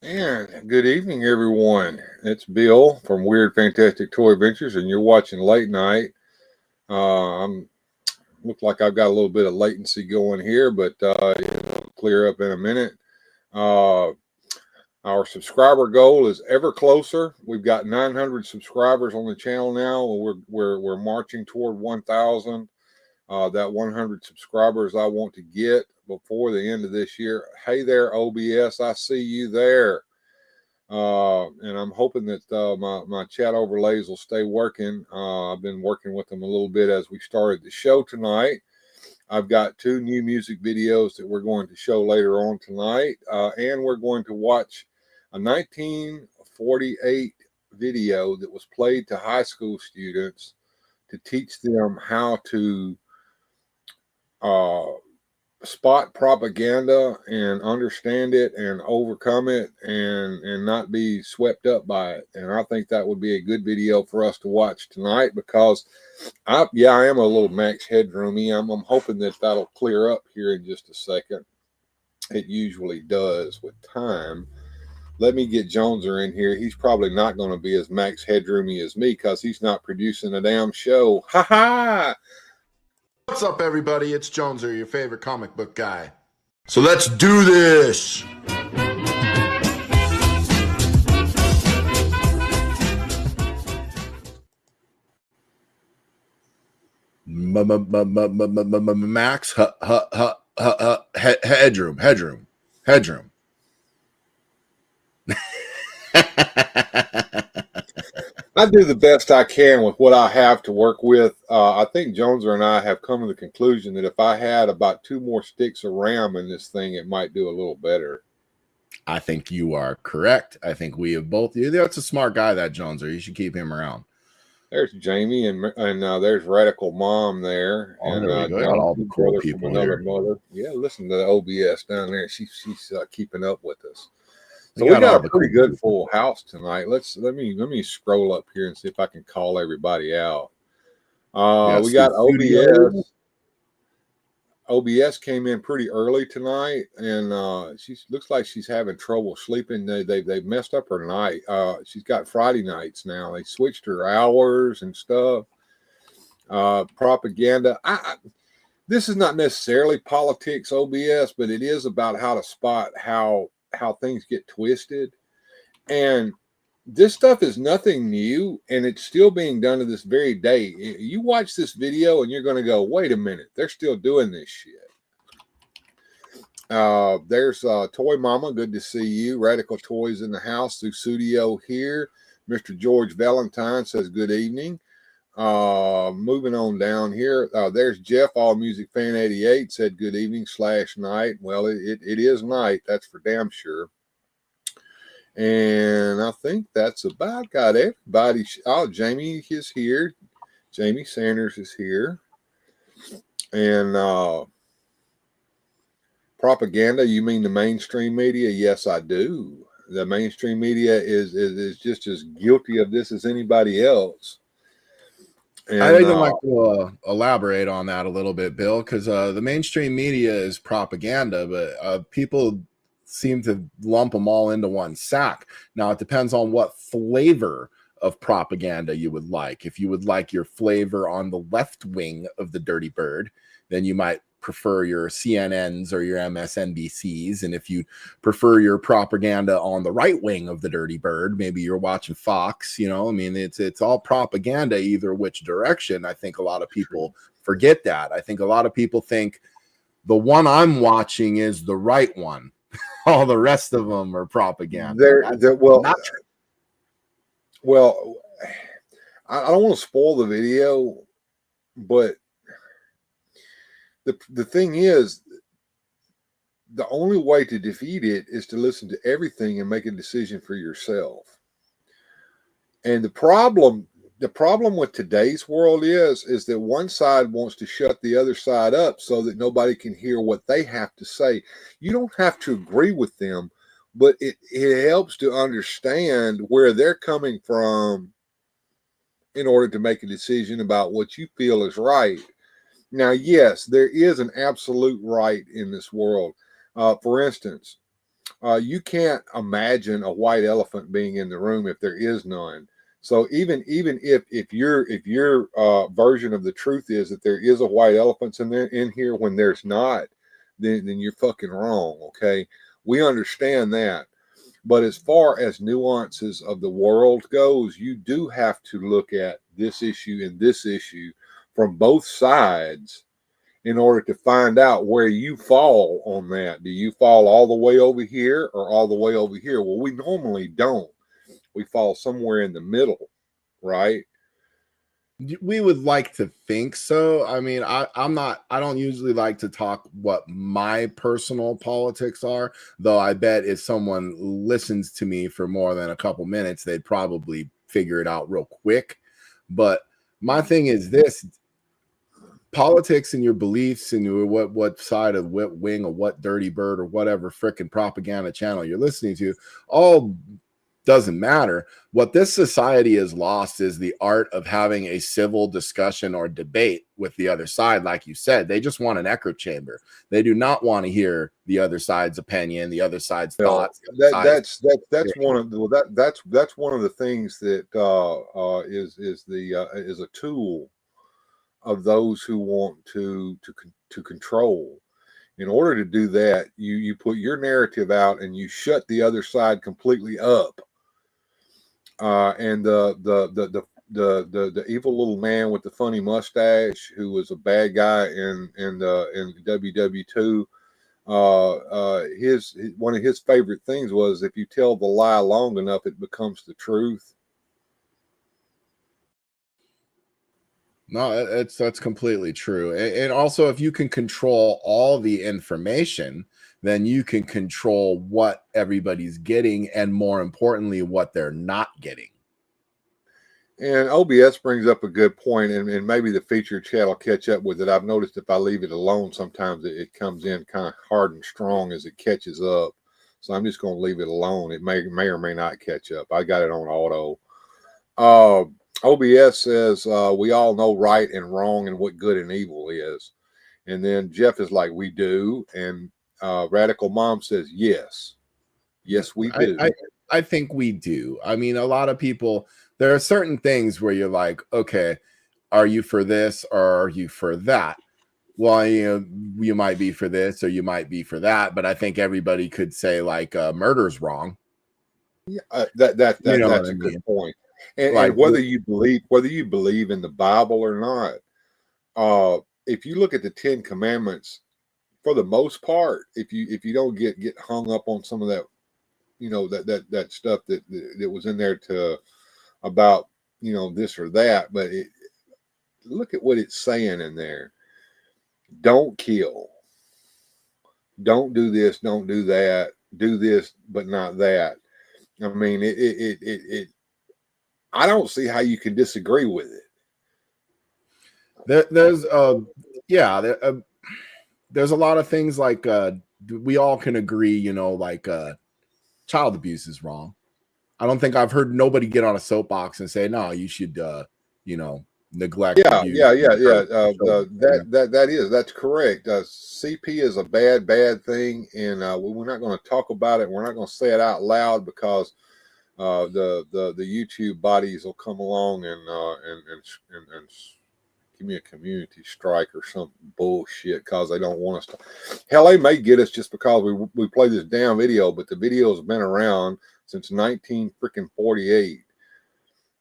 And good evening, everyone. It's Bill from Weird Fantastic Toy Adventures, and you're watching Late Night. I'm look like I've got a little bit of latency going here, but it'll clear up in a minute. Uh, our subscriber goal is ever closer. We've got 900 subscribers on the channel now. We're marching toward 1,000. That 100 subscribers I want to get before the end of this year. Hey there, OBS, I see you there. And I'm hoping that my chat overlays will stay working. I've been working with them a little bit as we started the show tonight. I've got 2 new music videos that we're going to show later on tonight, and we're going to watch a 1948 video that was played to high school students to teach them how to spot propaganda and understand it and overcome it and not be swept up by it. And I think that would be a good video for us to watch tonight because I am a little Max Headroomy. I'm hoping that that'll clear up here in just a second. It usually does with time. Let me get Joneser in here. He's probably not going to be as Max Headroomy as me because he's not producing a damn show. Ha ha! What's up, everybody? It's Joneser, your favorite comic book guy. So let's do this! Max, headroom. I do the best I can with what I have to work with. I think Joneser and I have come to the conclusion that if I had about 2 more sticks of RAM in this thing, it might do a little better. I think you are correct. I think we have both. That's a smart guy, that Joneser. You should keep him around. There's Jamie and there's Radical Mom there. Oh, and there we go. Got all the cool people from another here. mother. Yeah, listen to the OBS down there. She's keeping up with us. So we got a pretty good full house tonight. Let me scroll up here and see if I can call everybody out. We got OBS. OBS came in pretty early tonight, and she looks like she's having trouble sleeping. They messed up her night. She's got Friday nights now. They switched her hours and stuff. Propaganda. This is not necessarily politics, OBS, but it is about how to spot how things get twisted. And this stuff is nothing new, and it's still being done to this very day. You watch this video and you're going to go, wait a minute, they're still doing this shit. There's Toy Mama, good to see you. Radical Toys in the house through studio here. Mr. George Valentine says good evening. Moving on down here, there's Jeff, All Music Fan 88, said good evening / night. Well, it is night, that's for damn sure. And I think that's about got everybody. Oh, Jamie is here. Jamie Sanders is here. And propaganda, you mean the mainstream media? Yes, I do. The mainstream media is just as guilty of this as anybody else. And, I'd even like to elaborate on that a little bit, Bill, because the mainstream media is propaganda, but people seem to lump them all into one sack. Now, it depends on what flavor of propaganda you would like. If you would like your flavor on the left wing of the Dirty Bird, then you might prefer your CNNs or your MSNBCs. And if you prefer your propaganda on the right wing of the Dirty Bird, maybe you're watching Fox, I mean, it's all propaganda either which direction. I think a lot of people forget that. I think a lot of people think the one I'm watching is the right one. All the rest of them are propaganda. Well, I don't want to spoil the video, but the thing is, the only way to defeat it is to listen to everything and make a decision for yourself. And the problem with today's world is that one side wants to shut the other side up so that nobody can hear what they have to say. You don't have to agree with them, but it helps to understand where they're coming from in order to make a decision about what you feel is right. Now, yes, there is an absolute right in this world. For instance, You can't imagine a white elephant being in the room if there is none. So even if your version of the truth is that there is a white elephant in here when there's not, then you're fucking wrong. Okay, we understand that. But as far as nuances of the world goes, you do have to look at this issue and this issue from both sides in order to find out where you fall on that. Do you fall all the way over here or all the way over here? Well, we normally don't. We fall somewhere in the middle, right? We would like to think so. I mean, I don't usually like to talk what my personal politics are, though I bet if someone listens to me for more than a couple minutes, they'd probably figure it out real quick. But my thing is this: politics and your beliefs and your what side of what wing or what dirty bird or whatever frickin' propaganda channel you're listening to, all doesn't matter. What this society has lost is the art of having a civil discussion or debate with the other side. Like you said, they just want an echo chamber. They do not want to hear the other side's opinion, the other side's thoughts. That's one of that's one of the things that is a tool of those who want to control. In order to do that, you put your narrative out and you shut the other side completely up. And the evil little man with the funny mustache, who was a bad guy in WW2, his one of his favorite things was, if you tell the lie long enough, it becomes the truth. No, that's completely true. And also, if you can control all the information, then you can control what everybody's getting, and more importantly, what they're not getting. And OBS brings up a good point, and maybe the featured chat will catch up with it. I've noticed if I leave it alone, sometimes it comes in kind of hard and strong as it catches up. So I'm just going to leave it alone. It may or may not catch up. I got it on auto. OBS says we all know right and wrong and what good and evil is. And then Jeff is like, we do. And Radical Mom says, yes, we do. I think we do. I mean, a lot of people, there are certain things where you're like, okay, are you for this or are you for that? Well, you might be for this or you might be for that, but I think everybody could say like murder's wrong. Yeah, that's a good point. And, like, and whether you believe in the Bible or not, if you look at the 10 Commandments, for the most part, if you don't get hung up on some of that, that stuff that was in there about this or that, but look at what it's saying in there. Don't kill. Don't do this. Don't do that. Do this, but not that. I mean, it I don't see how you can disagree with it. There's a lot of things like we all can agree, like child abuse is wrong. I don't think I've heard nobody get on a soapbox and say, no, you should neglect. That's correct. CP is a bad thing, and we're not going to talk about it. We're not going to say it out loud because the YouTube bodies will come along and give me a community strike or some bullshit because they don't want us to. Hell, they may get us just because we play this damn video, but the video's been around since 1948.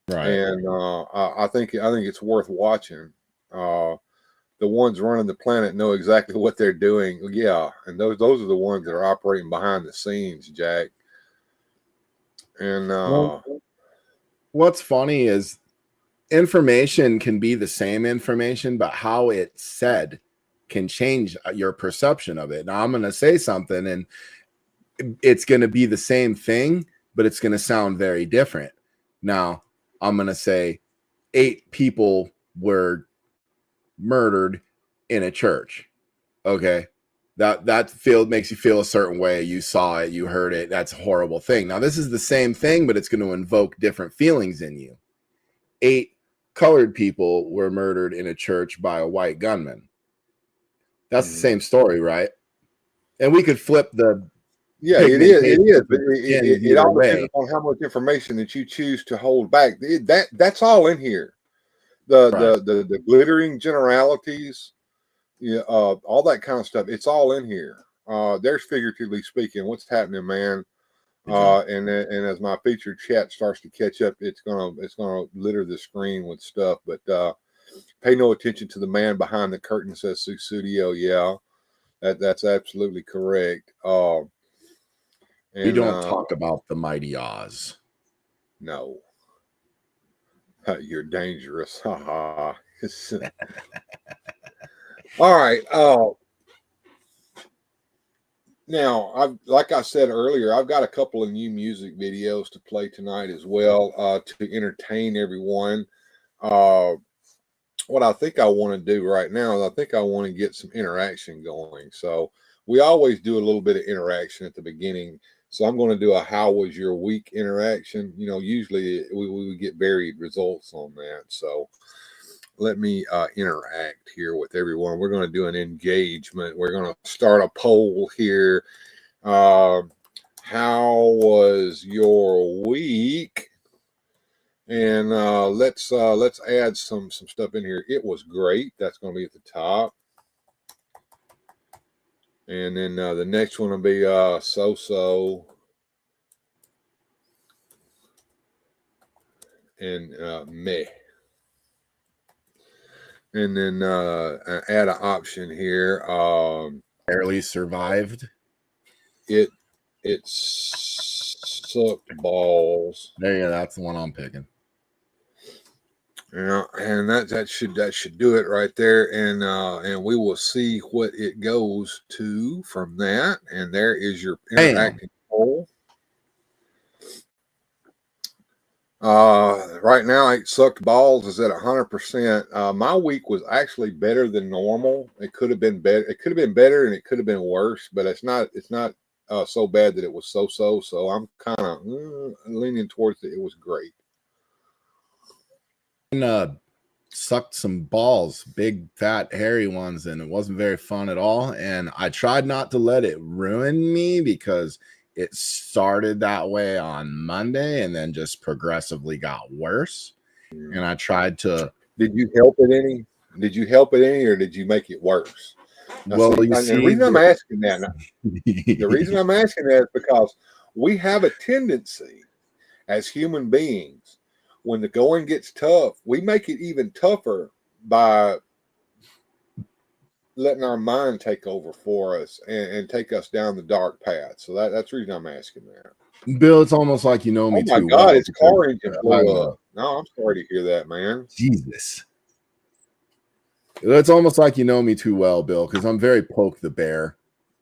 Right. And I think it's worth watching. The ones running the planet know exactly what they're doing. Yeah, and those are the ones that are operating behind the scenes, Jack. And what's funny is information can be the same information, but how it's said can change your perception of it. Now I'm going to say something and it's going to be the same thing, but it's going to sound very different. Now I'm going to say 8 people were murdered in a church. Okay. That makes you feel a certain way. You saw it, you heard it. That's a horrible thing. Now this is the same thing, but it's going to invoke different feelings in you. 8 colored people were murdered in a church by a white gunman. That's the same story, right? And we could flip the Yeah, it is. It is, but it all depends on how much information that you choose to hold back. That's all in here. The glittering generalities, all that kind of stuff. It's all in here. There's figuratively speaking, what's happening, man. And as my featured chat starts to catch up, it's gonna litter the screen with stuff. But pay no attention to the man behind the curtain, says Studio. Yeah, that's absolutely correct. We don't talk about the mighty Oz. No, you're dangerous. All right. Now, like I said earlier, I've got a couple of new music videos to play tonight as well to entertain everyone. What I think I want to do right now is I think I want to get some interaction going. So we always do a little bit of interaction at the beginning. So I'm going to do a "How was your week?" interaction. Usually we get varied results on that. So let me interact here with everyone. We're going to do an engagement. We're going to start a poll here. How was your week? And let's add some stuff in here. It was great. That's going to be at the top. And then the next one will be so-so. And meh. And then add an option here. Barely survived. It sucked balls. There you go. That's the one I'm picking. Yeah, and that should do it right there, and we will see what it goes to from that. And there is your interacting poll. Right now, it sucked balls is at 100%. My week was actually better than normal. It could have been better. It could have been better, and it could have been worse. But it's not so bad that it was so. So I'm kind of leaning towards it. It was great. Sucked some balls, big, fat, hairy ones, and it wasn't very fun at all. And I tried not to let it ruin me because it started that way on Monday and then just progressively got worse. And I tried to. Did you help it any? Did you help it any, or did you make it worse? Now, well, the reason I'm asking that, the reason I'm asking that is because we have a tendency as human beings, when the going gets tough, we make it even tougher by letting our mind take over for us and take us down the dark path. So that's the reason I'm asking that. Bill, it's almost like you know me too well. Oh my God, it's car engine blew up. No, I'm sorry to hear that, man. Jesus. It's almost like you know me too well, Bill, because I'm very poke the bear,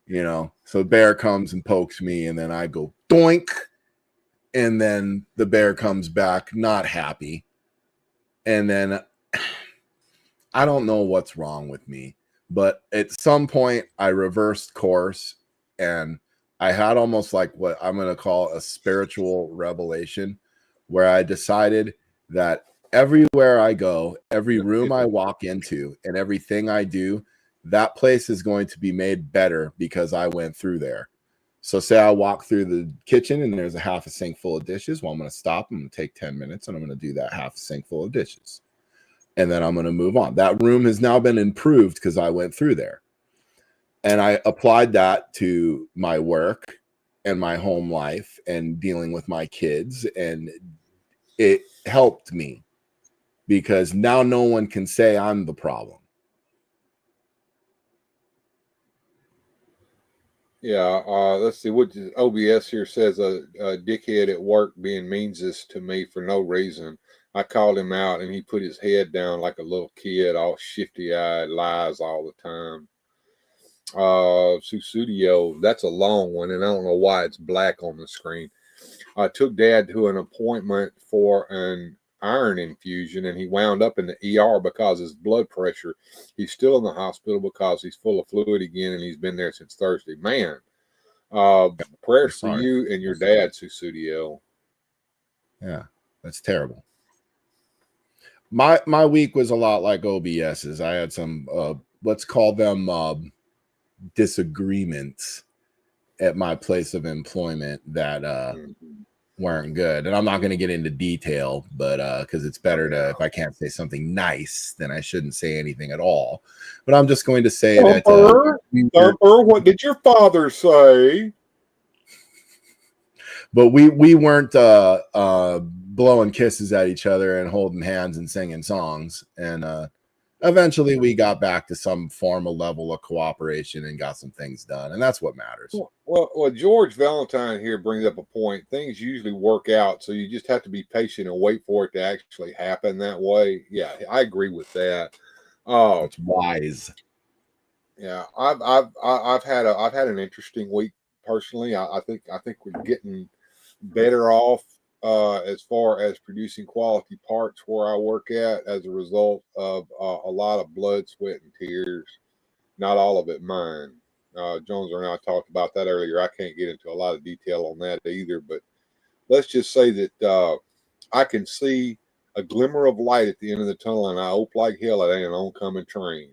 So the bear comes and pokes me, and then I go doink, and then the bear comes back not happy. And then I don't know what's wrong with me, but at some point I reversed course, and I had almost like what I'm going to call a spiritual revelation, where I decided that everywhere I go, every room I walk into, and everything I do, that place is going to be made better because I went through there. So say I walk through the kitchen and there's a half a sink full of dishes. Well, I'm going to stop. I'm going to take 10 minutes and I'm going to do that half a sink full of dishes. And then I'm going to move on. That room has now been improved because I went through there. And I applied that to my work and my home life and dealing with my kids. And it helped me because now no one can say I'm the problem. Yeah, let's see what OBS here says. A dickhead at work being means to me for no reason. I called him out and he put his head down like a little kid, all shifty-eyed, lies all the time. Susudio, that's a long one, and I don't know why it's black on the screen. I took Dad to an appointment for an iron infusion, and he wound up in the ER because his blood pressure. He's still in the hospital because he's full of fluid again, and he's been there since Thursday. Man, prayers for you and your dad, Susudio. Yeah, that's terrible. My week was a lot like OBS's. I had some let's call them disagreements, at my place of employment that weren't good. And I'm not going to get into detail, but because it's better to, if I can't say something nice, then I shouldn't say anything at all. But I'm just going to say Thumper, what did your father say? But we weren't blowing kisses at each other and holding hands and singing songs. And eventually we got back to some formal level of cooperation and got some things done. And that's what matters. Well, George Valentine here brings up a point. Things usually work out, so you just have to be patient and wait for it to actually happen that way. Yeah, I agree with that. It's wise. Yeah, I've had an interesting week personally. I think we're getting better off as far as producing quality parts where I work at as a result of a lot of blood, sweat, and tears. Not all of it mine. Jones and I talked about that earlier. I can't get into a lot of detail on that either, but let's just say that I can see a glimmer of light at the end of the tunnel, and I hope like hell it ain't an oncoming train.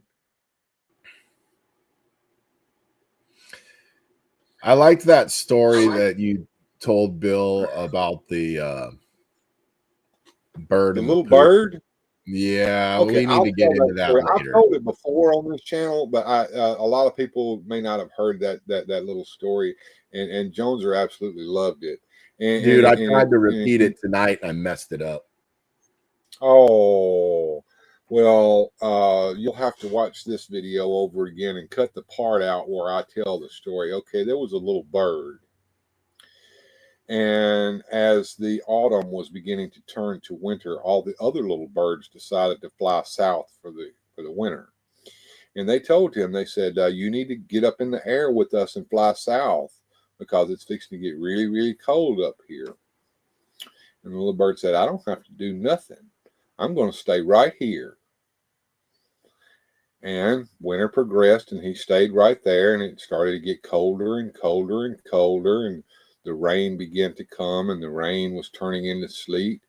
I liked that story that you told Bill about the bird. The little bird? Yeah, okay, we need to get into that later. I've told it before on this channel, but a lot of people may not have heard that little story, and Joneser absolutely loved it. Dude, I tried to repeat it tonight and I messed it up. Oh, well, you'll have to watch this video over again and cut the part out where I tell the story. Okay, there was a little bird. And as the autumn was beginning to turn to winter, all the other little birds decided to fly south for the winter. And they told him, they said, you need to get up in the air with us and fly south because it's fixing to get really, really cold up here. And the little bird said, I don't have to do nothing. I'm going to stay right here. And winter progressed and he stayed right there, and it started to get colder and colder and colder, and the rain began to come, and the rain was turning into sleet.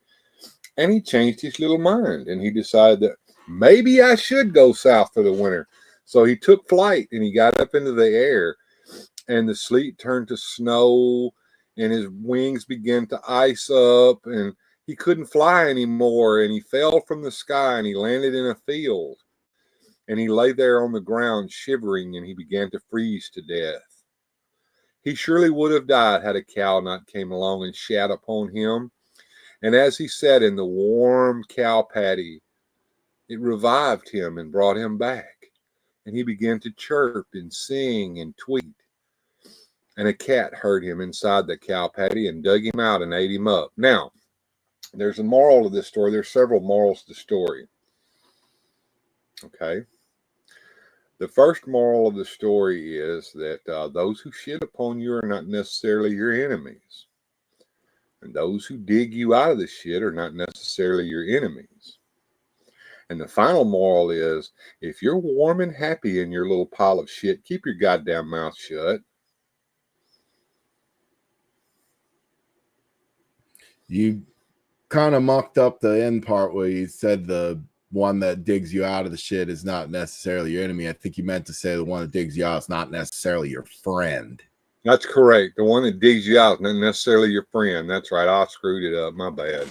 And he changed his little mind, and he decided that maybe I should go south for the winter. So he took flight, and he got up into the air, and the sleet turned to snow, and his wings began to ice up, and he couldn't fly anymore, and he fell from the sky, and he landed in a field. And he lay there on the ground shivering, and he began to freeze to death. He surely would have died had a cow not came along and shat upon him. And as he sat in the warm cow patty, it revived him and brought him back. And he began to chirp and sing and tweet. And a cat heard him inside the cow patty and dug him out and ate him up. Now, there's a moral to this story. There's several morals to the story. Okay. The first moral of the story is that those who shit upon you are not necessarily your enemies. And those who dig you out of the shit are not necessarily your enemies. And the final moral is, if you're warm and happy in your little pile of shit, keep your goddamn mouth shut. You kind of mucked up the end part where you said the one that digs you out of the shit is not necessarily your enemy. I think you meant to say the one that digs you out is not necessarily your friend. That's correct. The one that digs you out is not necessarily your friend. That's right. I screwed it up. My bad.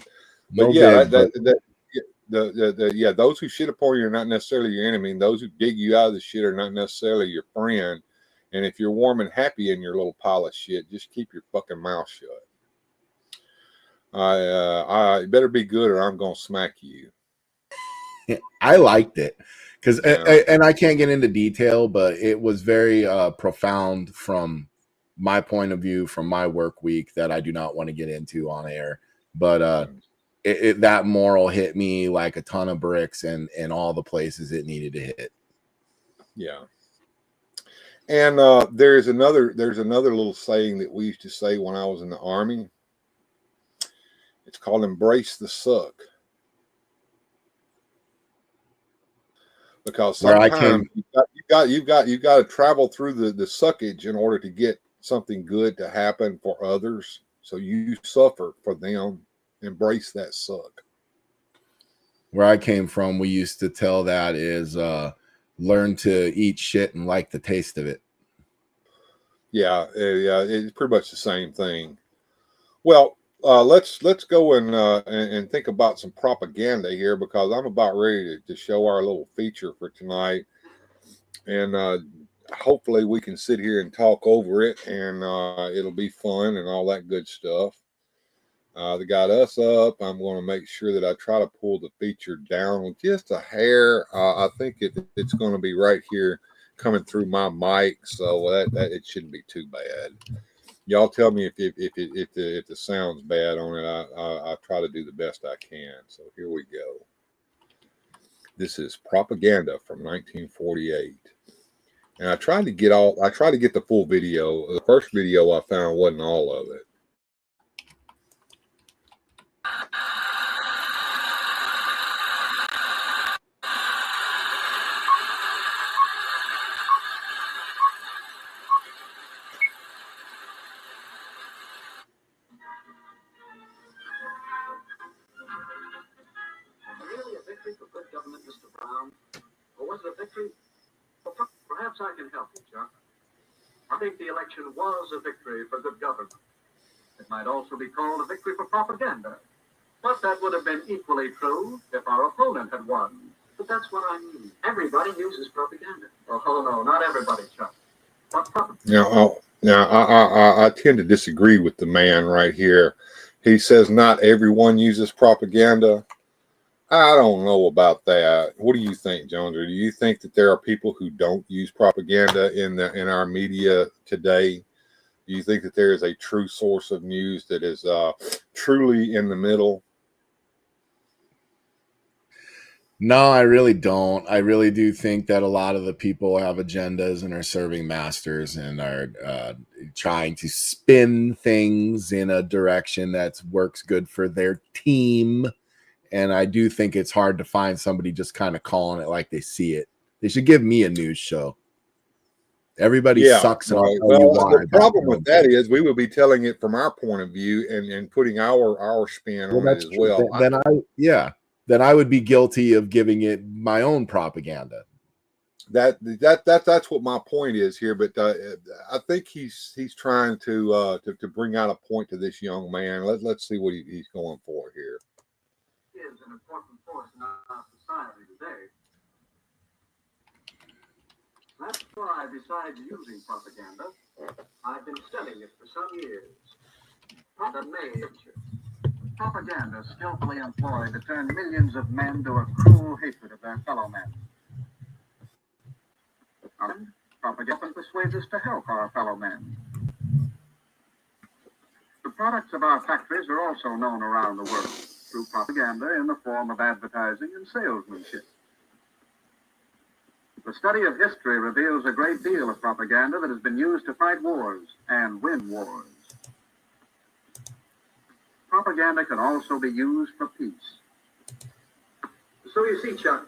But yeah, those who shit upon you are not necessarily your enemy, and those who dig you out of the shit are not necessarily your friend. And if you're warm and happy in your little pile of shit, just keep your fucking mouth shut. I better be good or I'm gonna smack you. I liked it because, and I can't get into detail, but it was very profound from my point of view, from my work week that I do not want to get into on air. But that moral hit me like a ton of bricks and all the places it needed to hit. Yeah. And there's another little saying that we used to say when I was in the Army. It's called embrace the suck. Because sometimes you've got to travel through the suckage in order to get something good to happen for others. So you suffer for them. Embrace that suck. Where I came from, we used to tell that is learn to eat shit and like the taste of it. Yeah, it's pretty much the same thing. Well, let's go and think about some propaganda here, because I'm about ready to show our little feature for tonight, and hopefully we can sit here and talk over it, and it'll be fun and all that good stuff. They got us up. I'm going to make sure that I try to pull the feature down with just a hair. I think it's going to be right here coming through my mic, so that it shouldn't be too bad. Y'all tell me if the sound's bad on it. I try to do the best I can. So here we go. This is propaganda from 1948, and I tried to get the full video. The first video I found wasn't all of it. Really a victory for good government, Mr. Brown? Or was it a victory? Well, perhaps I can help you, Chuck. I think the election was a victory for good government. It might also be called a victory for propaganda. But that would have been equally true if our opponent had won. But that's what I mean. Everybody uses propaganda. Oh, no, not everybody, Chuck. What propaganda? Now, I tend to disagree with the man right here. He says not everyone uses propaganda. I don't know about that. What do you think, Jones? Or do you think that there are people who don't use propaganda in our media today? Do you think that there is a true source of news that is truly in the middle? No, I really don't. I really do think that a lot of the people have agendas and are serving masters and are trying to spin things in a direction that works good for their team. And I do think it's hard to find somebody just kind of calling it like they see it. They should give me a news show. Everybody sucks. Right. Well, the problem with that is we will be telling it from our point of view and putting our spin on it as well. Then I would be guilty of giving it my own propaganda. That's what my point is here. But I think he's trying to bring out a point to this young man. Let's see what he's going for here. Is an important force in our society today. That's why, besides using propaganda, I've been studying it for some years. Propaganda skillfully employed to turn millions of men to a cruel hatred of their fellow men. Propaganda persuades us to help our fellow men. The products of our factories are also known around the world through propaganda in the form of advertising and salesmanship. The study of history reveals a great deal of propaganda that has been used to fight wars and win wars. Propaganda can also be used for peace. So you see, Chuck,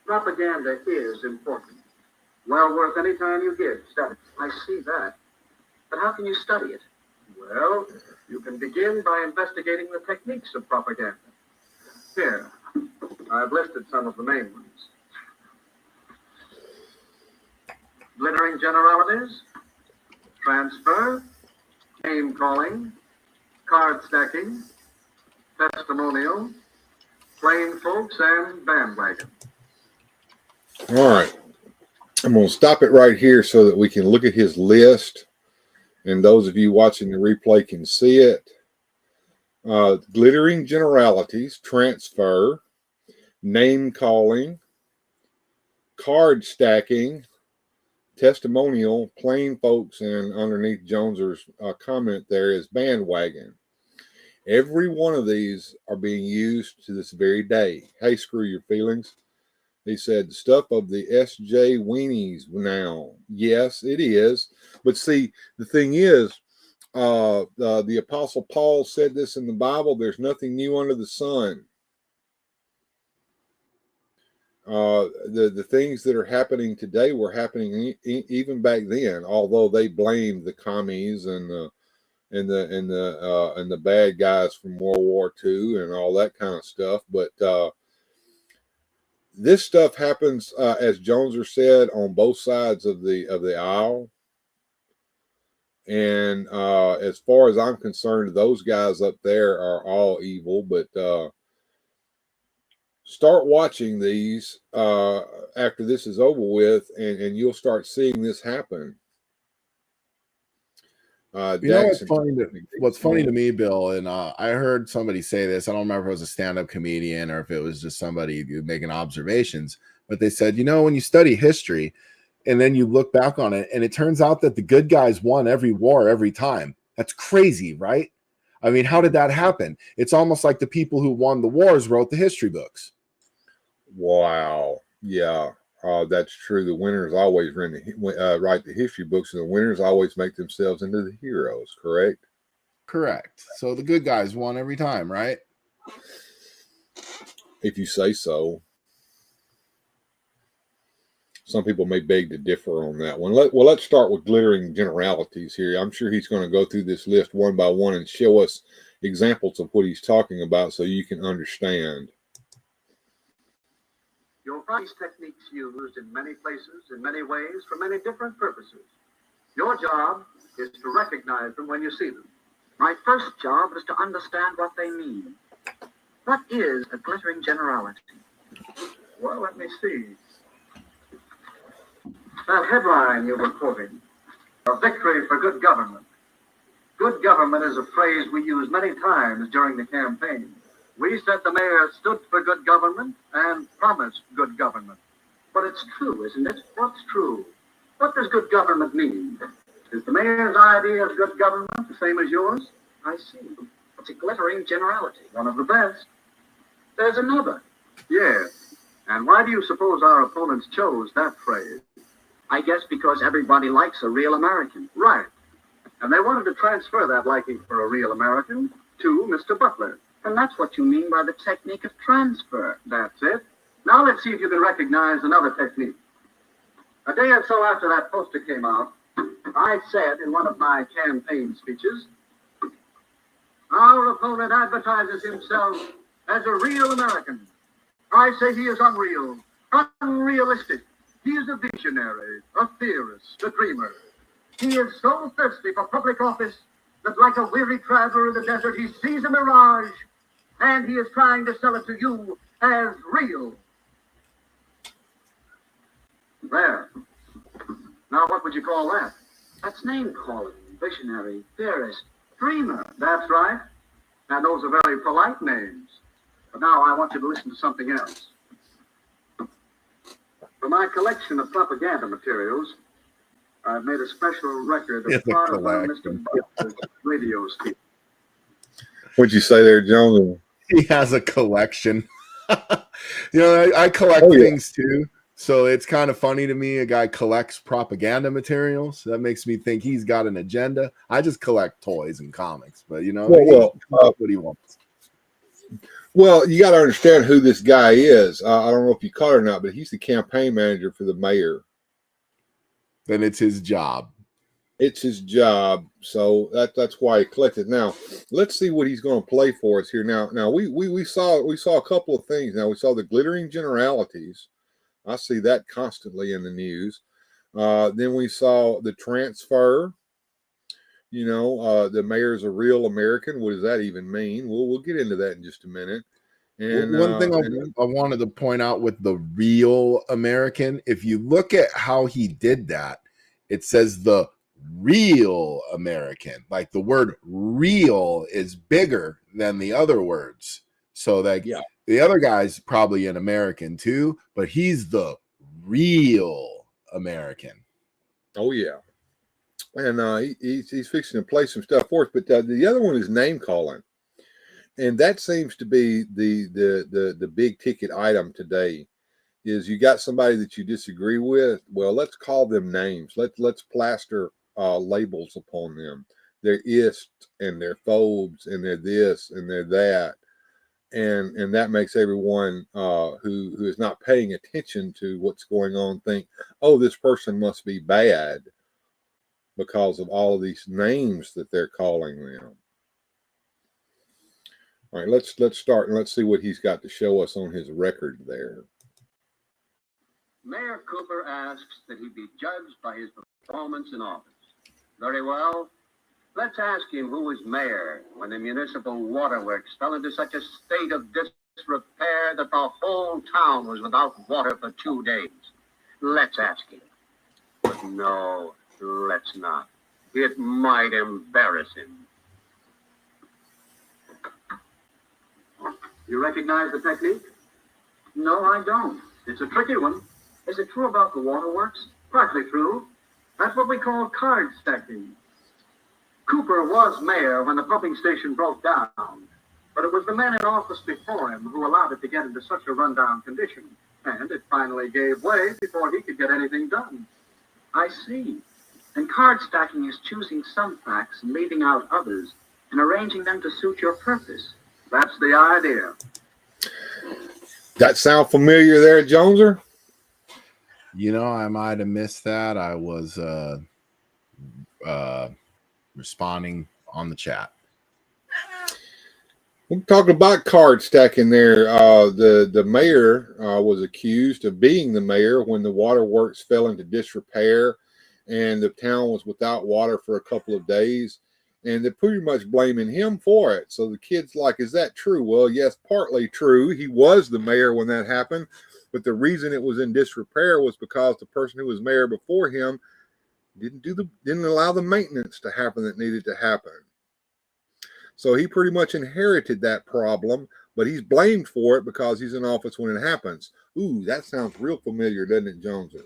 propaganda is important. Well worth any time you give. Study. I see that. But how can you study it? Well, you can begin by investigating the techniques of propaganda. Here, I've listed some of the main ones. Glittering generalities, transfer, name calling, card stacking, testimonial, plain folks, and bandwagon. All right. I'm going to stop it right here so that we can look at his list, and those of you watching the replay can see it. Glittering generalities, transfer, name calling, card stacking, testimonial, plain folks, and underneath Joneser's comment there is bandwagon. Every one of these are being used to this very day. Hey, screw your feelings. He said, stuff of the SJ weenies now. Yes, it is. But see, the thing is, the Apostle Paul said this in the Bible, there's nothing new under the sun. The things that are happening today were happening even back then, although they blamed the commies and the bad guys from World War II and all that kind of stuff. But this stuff happens, as Joneser said, on both sides of the aisle. And as far as I'm concerned, those guys up there are all evil. But start watching these after this is over with, and you'll start seeing this happen. You know what's funny to me, Bill, and I heard somebody say this. I don't remember if it was a stand-up comedian or if it was just somebody making observations, but they said, you know, when you study history and then you look back on it and it turns out that the good guys won every war every time. That's crazy, right? I mean, how did that happen? It's almost like the people who won the wars wrote the history books. Wow. Yeah. That's true. The winners always write the history books, and the winners always make themselves into the heroes, correct? Correct. So the good guys won every time, right? If you say so. Some people may beg to differ on that one. Let's start with glittering generalities here. I'm sure he's going to go through this list one by one and show us examples of what he's talking about so you can understand. You'll find these techniques used in many places, in many ways, for many different purposes. Your job is to recognize them when you see them. My first job is to understand what they mean. What is a glittering generality? Well, let me see. That headline you were quoting, a victory for good government. Good government is a phrase we use many times during the campaign. We said the mayor stood for good government and promised good government. But it's true, isn't it? What's true? What does good government mean? Is the mayor's idea of good government the same as yours? I see. It's a glittering generality, one of the best. There's another. Yes. And why do you suppose our opponents chose that phrase? I guess because everybody likes a real American. Right. And they wanted to transfer that liking for a real American to Mr. Butler. And that's what you mean by the technique of transfer. That's it. Now let's see if you can recognize another technique. A day or so after that poster came out, I said in one of my campaign speeches, our opponent advertises himself as a real American. I say he is unreal, unrealistic. He is a visionary, a theorist, a dreamer. He is so thirsty for public office that like a weary traveler in the desert, he sees a mirage, and he is trying to sell it to you as real. There. Now, what would you call that? That's name-calling, visionary, theorist, dreamer. That's right. And those are very polite names. But now I want you to listen to something else. For my collection of propaganda materials, I've made a special record of part of Mr. Butler's radio speech. What'd you say there, Jones? He has a collection. You know, I collect things too. So it's kind of funny to me. A guy collects propaganda materials. That makes me think he's got an agenda. I just collect toys and comics, but you know, what he wants. Well, you got to understand who this guy is. I don't know if you caught it or not, but he's the campaign manager for the mayor. Then it's his job. It's his job, so that's why he collected. Now, let's see what he's going to play for us here. Now we saw a couple of things. Now we saw the glittering generalities. I see that constantly in the news. Then we saw the transfer. You know, the mayor's a real American. What does that even mean? We'll get into that in just a minute. And one thing I wanted to point out with the real American, if you look at how he did that, it says the real American. Like the word real is bigger than the other words. So that the other guy's probably an American too, but he's the real American. Oh, yeah. And he's fixing to play some stuff for us. But the other one is name calling. And that seems to be the big ticket item today. Is you got somebody that you disagree with? Well, let's call them names. Let's plaster labels upon them. They're ist and they're phobes and they're this and they're that, and that makes everyone who is not paying attention to what's going on think, oh, this person must be bad because of all of these names that they're calling them. All right, let's start and let's see what he's got to show us on his record there. Mayor Cooper asks that he be judged by his performance in office. Very well. Let's ask him who was mayor when the municipal waterworks fell into such a state of disrepair that the whole town was without water for 2 days. Let's ask him. But no, let's not. It might embarrass him. You recognize the technique? No, I don't. It's a tricky one. Is it true about the waterworks? Partly true. That's what we call card stacking. Cooper was mayor when the pumping station broke down, but it was the men in office before him who allowed it to get into such a rundown condition, and it finally gave way before he could get anything done. I see. And card stacking is choosing some facts and leaving out others and arranging them to suit your purpose. That's the idea. That sound familiar there, Joneser? You know, I might have missed that. I was responding on the chat. We're talking about card stacking there. The mayor was accused of being the mayor when the waterworks fell into disrepair and the town was without water for a couple of days. And they're pretty much blaming him for it. So the kid's like, is that true? Well, yes, partly true. He was the mayor when that happened. But the reason it was in disrepair was because the person who was mayor before him didn't allow the maintenance to happen that needed to happen. So he pretty much inherited that problem, but he's blamed for it because he's in office when it happens. Ooh, that sounds real familiar, doesn't it, Jones?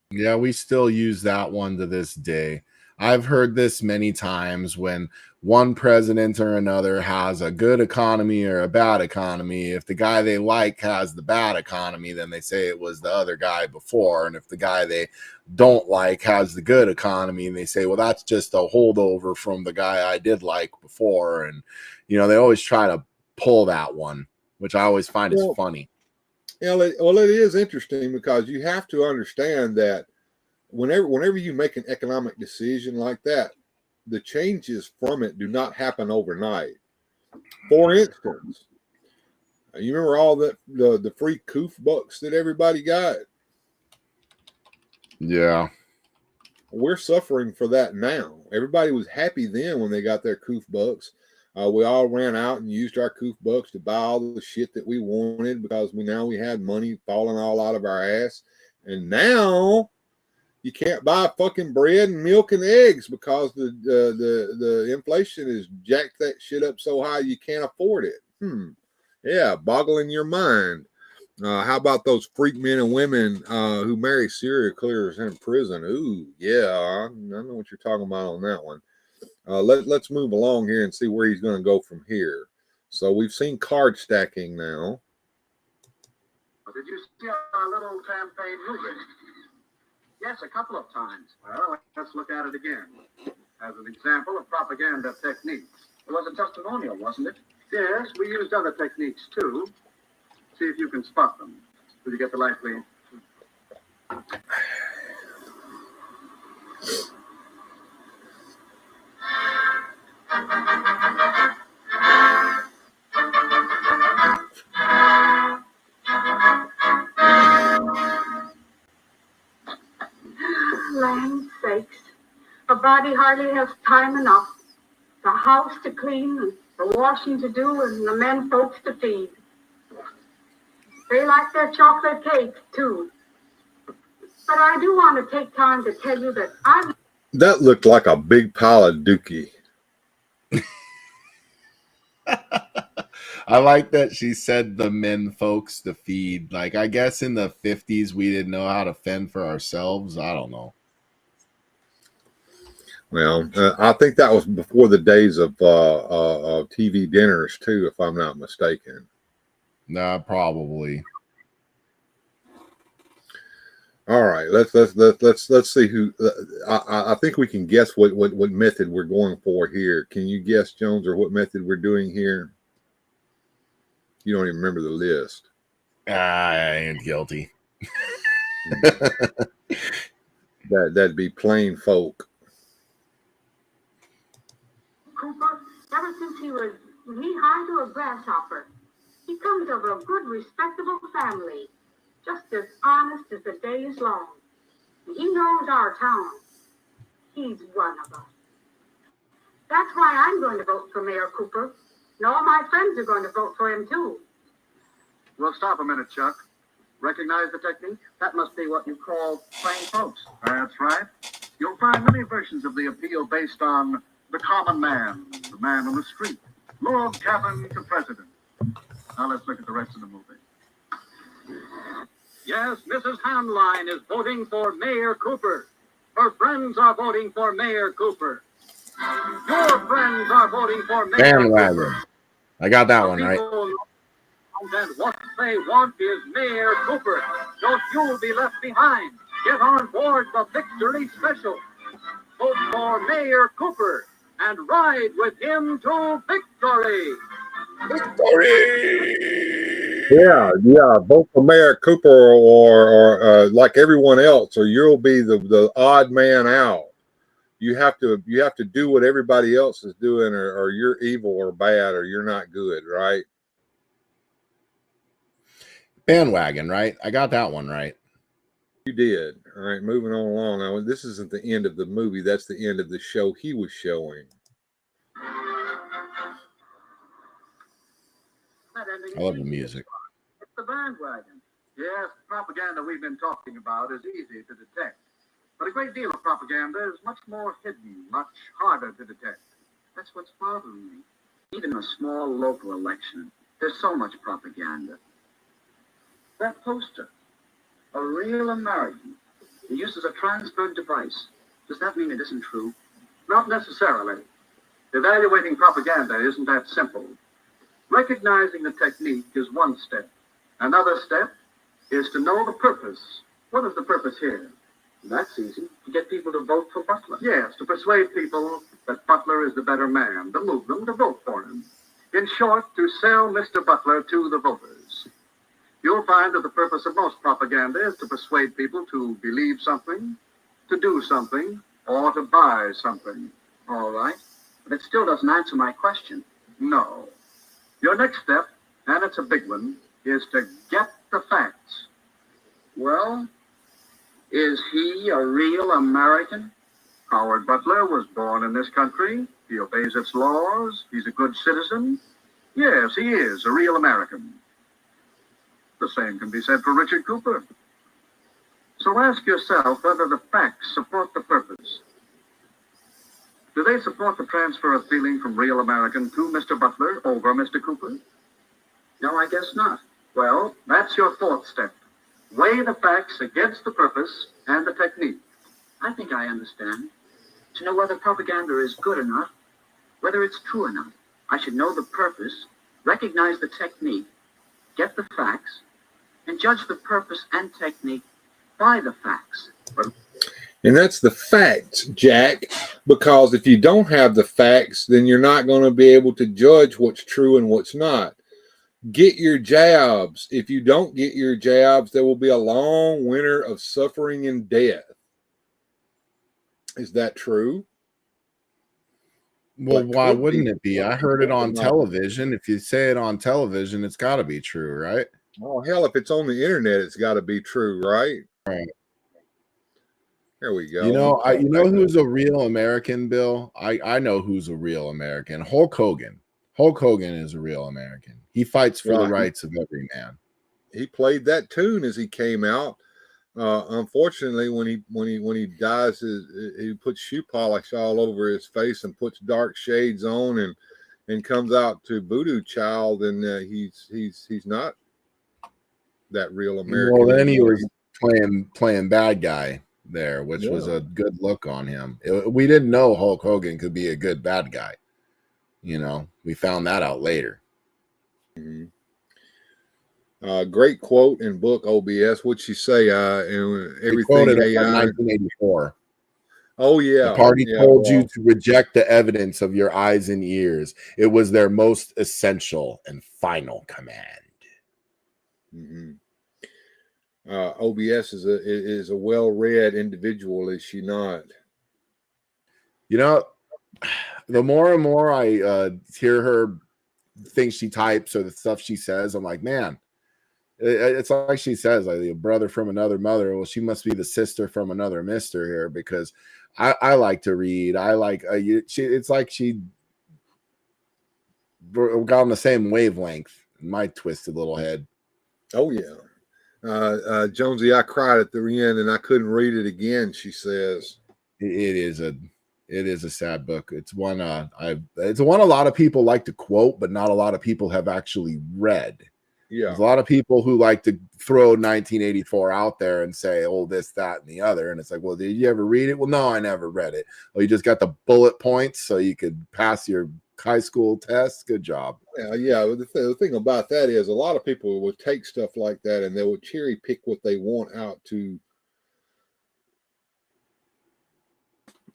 Yeah, we still use that one to this day. I've heard this many times when one president or another has a good economy or a bad economy. If the guy they like has the bad economy, then they say it was the other guy before. And if the guy they don't like has the good economy, and they say, well, that's just a holdover from the guy I did like before. And, you know, they always try to pull that one, which I always find is funny. Well, it is interesting because you have to understand that whenever you make an economic decision like that, the changes from it do not happen overnight. For instance, you remember all the free coof bucks that everybody got? Yeah. We're suffering for that now. Everybody was happy then when they got their coof bucks. We all ran out and used our coof bucks to buy all the shit that we wanted because we had money falling all out of our ass. And now you can't buy fucking bread and milk and eggs because the inflation has jacked that shit up so high you can't afford it. Yeah, boggling your mind. How about those freak men and women who marry serial killers in prison? Ooh, yeah, I know what you're talking about on that one. Let's move along here and see where he's going to go from here. So we've seen card stacking now. Did you see our little campaign movie? Yes, a couple of times. Well, let's look at it again. As an example of propaganda techniques. It was a testimonial, wasn't it? Yes, we used other techniques too. See if you can spot them. Did you get the light, please? Land sakes, a body hardly has time enough. The house to clean, and the washing to do, and the men folks to feed. They like their chocolate cake, too. But I do want to take time to tell you that That looked like a big pile of dookie. I like that she said the men folks to feed. Like, I guess in the 50s, we didn't know how to fend for ourselves. I don't know. Well, I think that was before the days of TV dinners too, if I'm not mistaken. Nah, probably. All right, let's see who. I think we can guess what method we're going for here. Can you guess, Jones, or what method we're doing here? You don't even remember the list. I ain't guilty. That'd be plain folk. Cooper, ever since he was knee-high to a grasshopper, he comes of a good, respectable family, just as honest as the day is long. He knows our town. He's one of us. That's why I'm going to vote for Mayor Cooper. And all my friends are going to vote for him, too. Well, stop a minute, Chuck. Recognize the technique? That must be what you call plain folks. That's right. You'll find many versions of the appeal based on the common man, the man on the street, log cabin to president. Now let's look at the rest of the movie. Yes, Mrs. Hamline is voting for Mayor Cooper. Her friends are voting for Mayor Cooper. Your friends are voting for Mayor Bandwagon. Cooper. I got that one right. And what they want is Mayor Cooper. Don't you be left behind. Get on board the Victory Special. Vote for Mayor Cooper and ride with him to victory. Yeah. Vote for Mayor Cooper or like everyone else, or you'll be the odd man out. You have to do what everybody else is doing, or you're evil or bad, or you're not good, right? Bandwagon, right? I got that one right. You did. All right, moving on along. Now, this isn't the end of the movie. That's the end of the show he was showing. I love the music. It's the bandwagon. Yes, propaganda we've been talking about is easy to detect. But a great deal of propaganda is much more hidden, much harder to detect. That's what's bothering me. Even a small local election, there's so much propaganda. That poster, a real American, used as a transfer device. Does that mean it isn't true? Not necessarily. Evaluating propaganda isn't that simple. Recognizing the technique is one step. Another step is to know the purpose. What is the purpose here? That's easy. To get people to vote for Butler. Yes, to persuade people that Butler is the better man, to move them to vote for him. In short, to sell Mr. Butler to the voters. You'll find that the purpose of most propaganda is to persuade people to believe something, to do something, or to buy something. All right. But it still doesn't answer my question. No. Your next step, and it's a big one, is to get the facts. Well, is he a real American? Howard Butler was born in this country. He obeys its laws. He's a good citizen. Yes, he is a real American. The same can be said for Richard Cooper. So ask yourself whether the facts support the purpose. Do they support the transfer of feeling from real American to Mr. Butler over Mr. Cooper? No, I guess not. Well, that's your fourth step. Weigh the facts against the purpose and the technique. I think I understand. To know whether propaganda is good or not, whether it's true or not, I should know the purpose, recognize the technique, get the facts, and judge the purpose and technique by the facts. And that's the facts, Jack, because if you don't have the facts, then you're not going to be able to judge what's true and what's not. Get your jabs. If you don't get your jabs, there will be a long winter of suffering and death. Is that true? Well, why wouldn't it be? I heard it on television. If you say it on television, it's got to be true, right? Oh, hell, if it's on the internet, it's got to be true, right? Right. There we go. You know who's a real American, Bill? I know who's a real American. Hulk Hogan. Hulk Hogan is a real American. He fights for the rights of every man. He played that tune as he came out. Unfortunately, when he dies, he puts shoe polish all over his face and puts dark shades on and comes out to Voodoo Child, and he's not that real American. Well, then he was playing bad guy there, which was a good look on him. We didn't know Hulk Hogan could be a good bad guy. You know, we found that out later. Mm-hmm. Great quote in book OBS. What'd she say? Everything AI. 1984. Oh yeah. The party told you to reject the evidence of your eyes and ears. It was their most essential and final command. Mm-hmm. OBS is a well-read individual, is she not? You know, the more and more I hear her things she types or the stuff she says, I'm like, man, It's like she says, like a brother from another mother. Well, she must be the sister from another mister here, because I like to read. I like it's like she got on the same wavelength in my twisted little head. Oh yeah. Jonesy, I cried at the end and I couldn't read it again, she says. It is a sad book. It's one it's one a lot of people like to quote, but not a lot of people have actually read. Yeah. There's a lot of people who like to throw 1984 out there and say, oh, this, that, and the other. And it's like, well, did you ever read it? Well, no, I never read it. Well, you just got the bullet points so you could pass your high school test. Good job. Yeah. The thing about that is a lot of people will take stuff like that and they will cherry pick what they want out to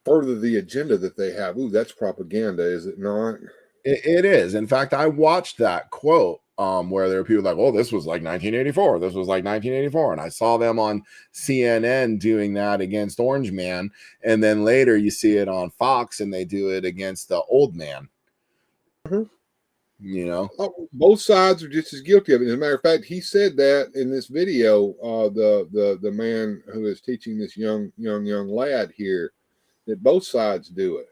further the agenda that they have. Ooh, that's propaganda, is it not? It is. In fact, I watched that quote where there were people like, oh, this was like 1984. This was like 1984. And I saw them on CNN doing that against Orange Man. And then later you see it on Fox and they do it against the Old Man. Mm-hmm. You know, both sides are just as guilty of it. As a matter of fact, he said that in this video, the man who is teaching this young lad here, that both sides do it.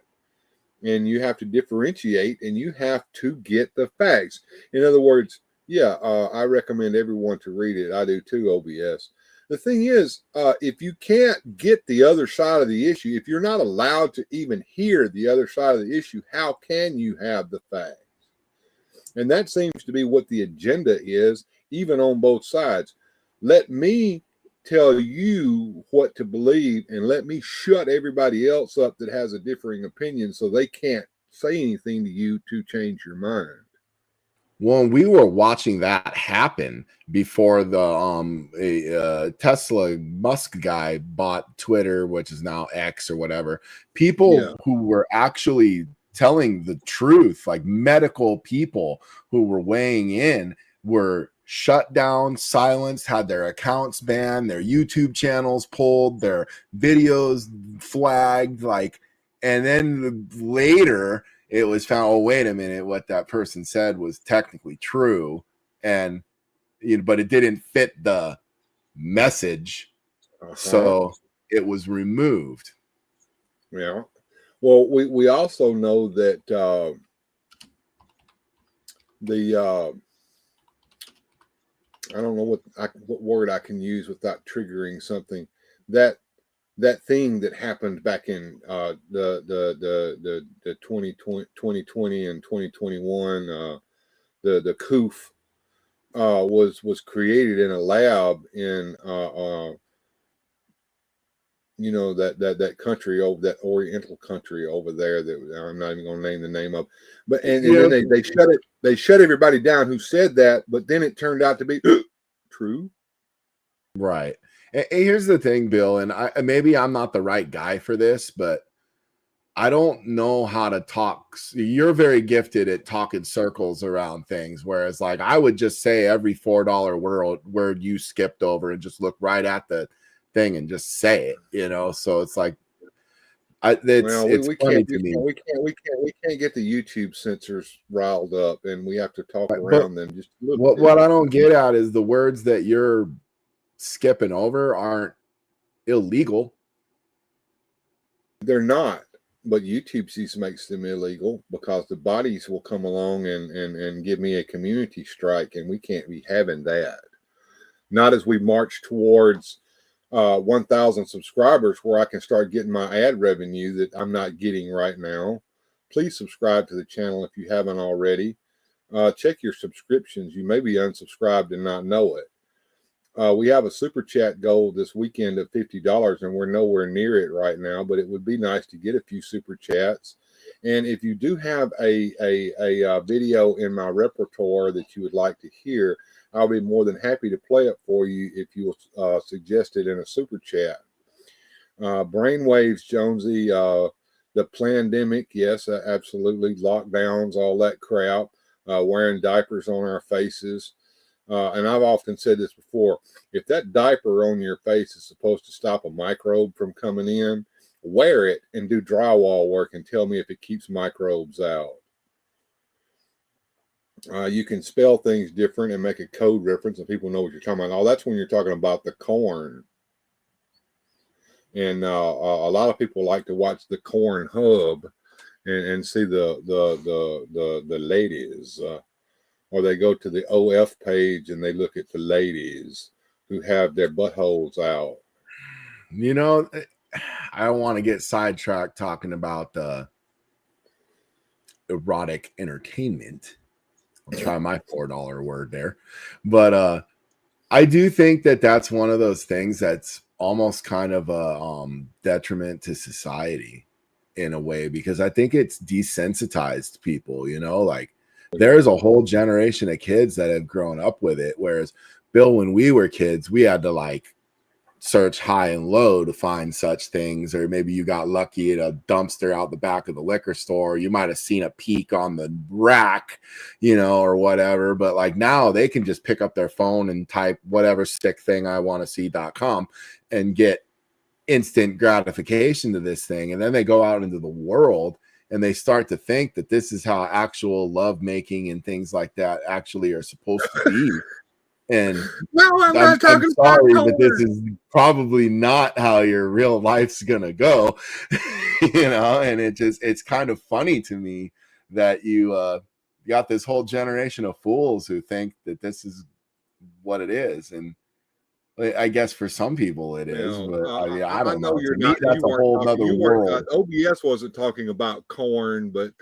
And you have to differentiate and you have to get the facts. In other words, yeah, I recommend everyone to read it. I do too, OBS. The thing is, if you can't get the other side of the issue, if you're not allowed to even hear the other side of the issue, how can you have the facts? And that seems to be what the agenda is, even on both sides. Let me tell you what to believe and let me shut everybody else up that has a differing opinion so they can't say anything to you to change your mind. Well, we were watching that happen before the Tesla Musk guy bought Twitter, which is now X or whatever. People who were actually telling the truth, like medical people who were weighing in, were shut down, silenced, had their accounts banned, their YouTube channels pulled, their videos flagged, and then later it was found, oh, wait a minute, what that person said was technically true, and but it didn't fit the message, so it was removed. Yeah. Well, we also know that I don't know what word I can use without triggering something, that thing that happened back in the 2020 and 2021, the COOF was created in a lab in that country over, that Oriental country over there that I'm not even going to name the name of, but and then they shut everybody down who said that, but then it turned out to be true. Right. And here's the thing, Bill, and maybe I'm not the right guy for this, but I don't know how to talk. You're very gifted at talking circles around things, whereas like I would just say every $4 word you skipped over and just look right at the thing and just say it, so it's like it's funny to me. We can't get the YouTube censors riled up, and we have to talk around them just a little bit. What I don't get at is the words that you're skipping over aren't illegal. They're not, but YouTube makes them illegal because the bodies will come along and give me a community strike, and we can't be having that. Not as we march towards 1,000 subscribers where I can start getting my ad revenue that I'm not getting right now. Please subscribe to the channel if you haven't already. Check your subscriptions. You may be unsubscribed and not know it. We have a super chat goal this weekend of $50, and we're nowhere near it right now, but it would be nice to get a few super chats. And if you do have a video in my repertoire that you would like to hear, I'll be more than happy to play it for you if you will suggest it in a super chat. Brainwaves, Jonesy, the pandemic, yes, absolutely. Lockdowns, all that crap, wearing diapers on our faces. And I've often said this before, if that diaper on your face is supposed to stop a microbe from coming in, wear it and do drywall work and tell me if it keeps microbes out. You can spell things different and make a code reference, and people know what you're talking about. Oh, that's when you're talking about the corn. And a lot of people like to watch the Corn Hub and see the ladies, or they go to the OF page and they look at the ladies who have their buttholes out. You know, I don't want to get sidetracked talking about erotic entertainment. I'll try my $4 word there, but I do think that that's one of those things that's almost kind of a detriment to society in a way, because I think it's desensitized people, you know, like there's a whole generation of kids that have grown up with it. Whereas Bill, when we were kids, we had to like search high and low to find such things, or maybe you got lucky at a dumpster out the back of the liquor store. You might have seen a peek on the rack, you know, or whatever. But like now they can just pick up their phone and type whatever sick thing I want to see.com and get instant gratification to this thing. And then they go out into the world and they start to think that this is how actual love making and things like that actually are supposed to be. And no, I'm sorry, but this is probably not how your real life's gonna go, you know. And it's kind of funny to me that you got this whole generation of fools who think that this is what it is. And I guess for some people it is, but I don't know. To me, that's a whole other world. OBS wasn't talking about corn, but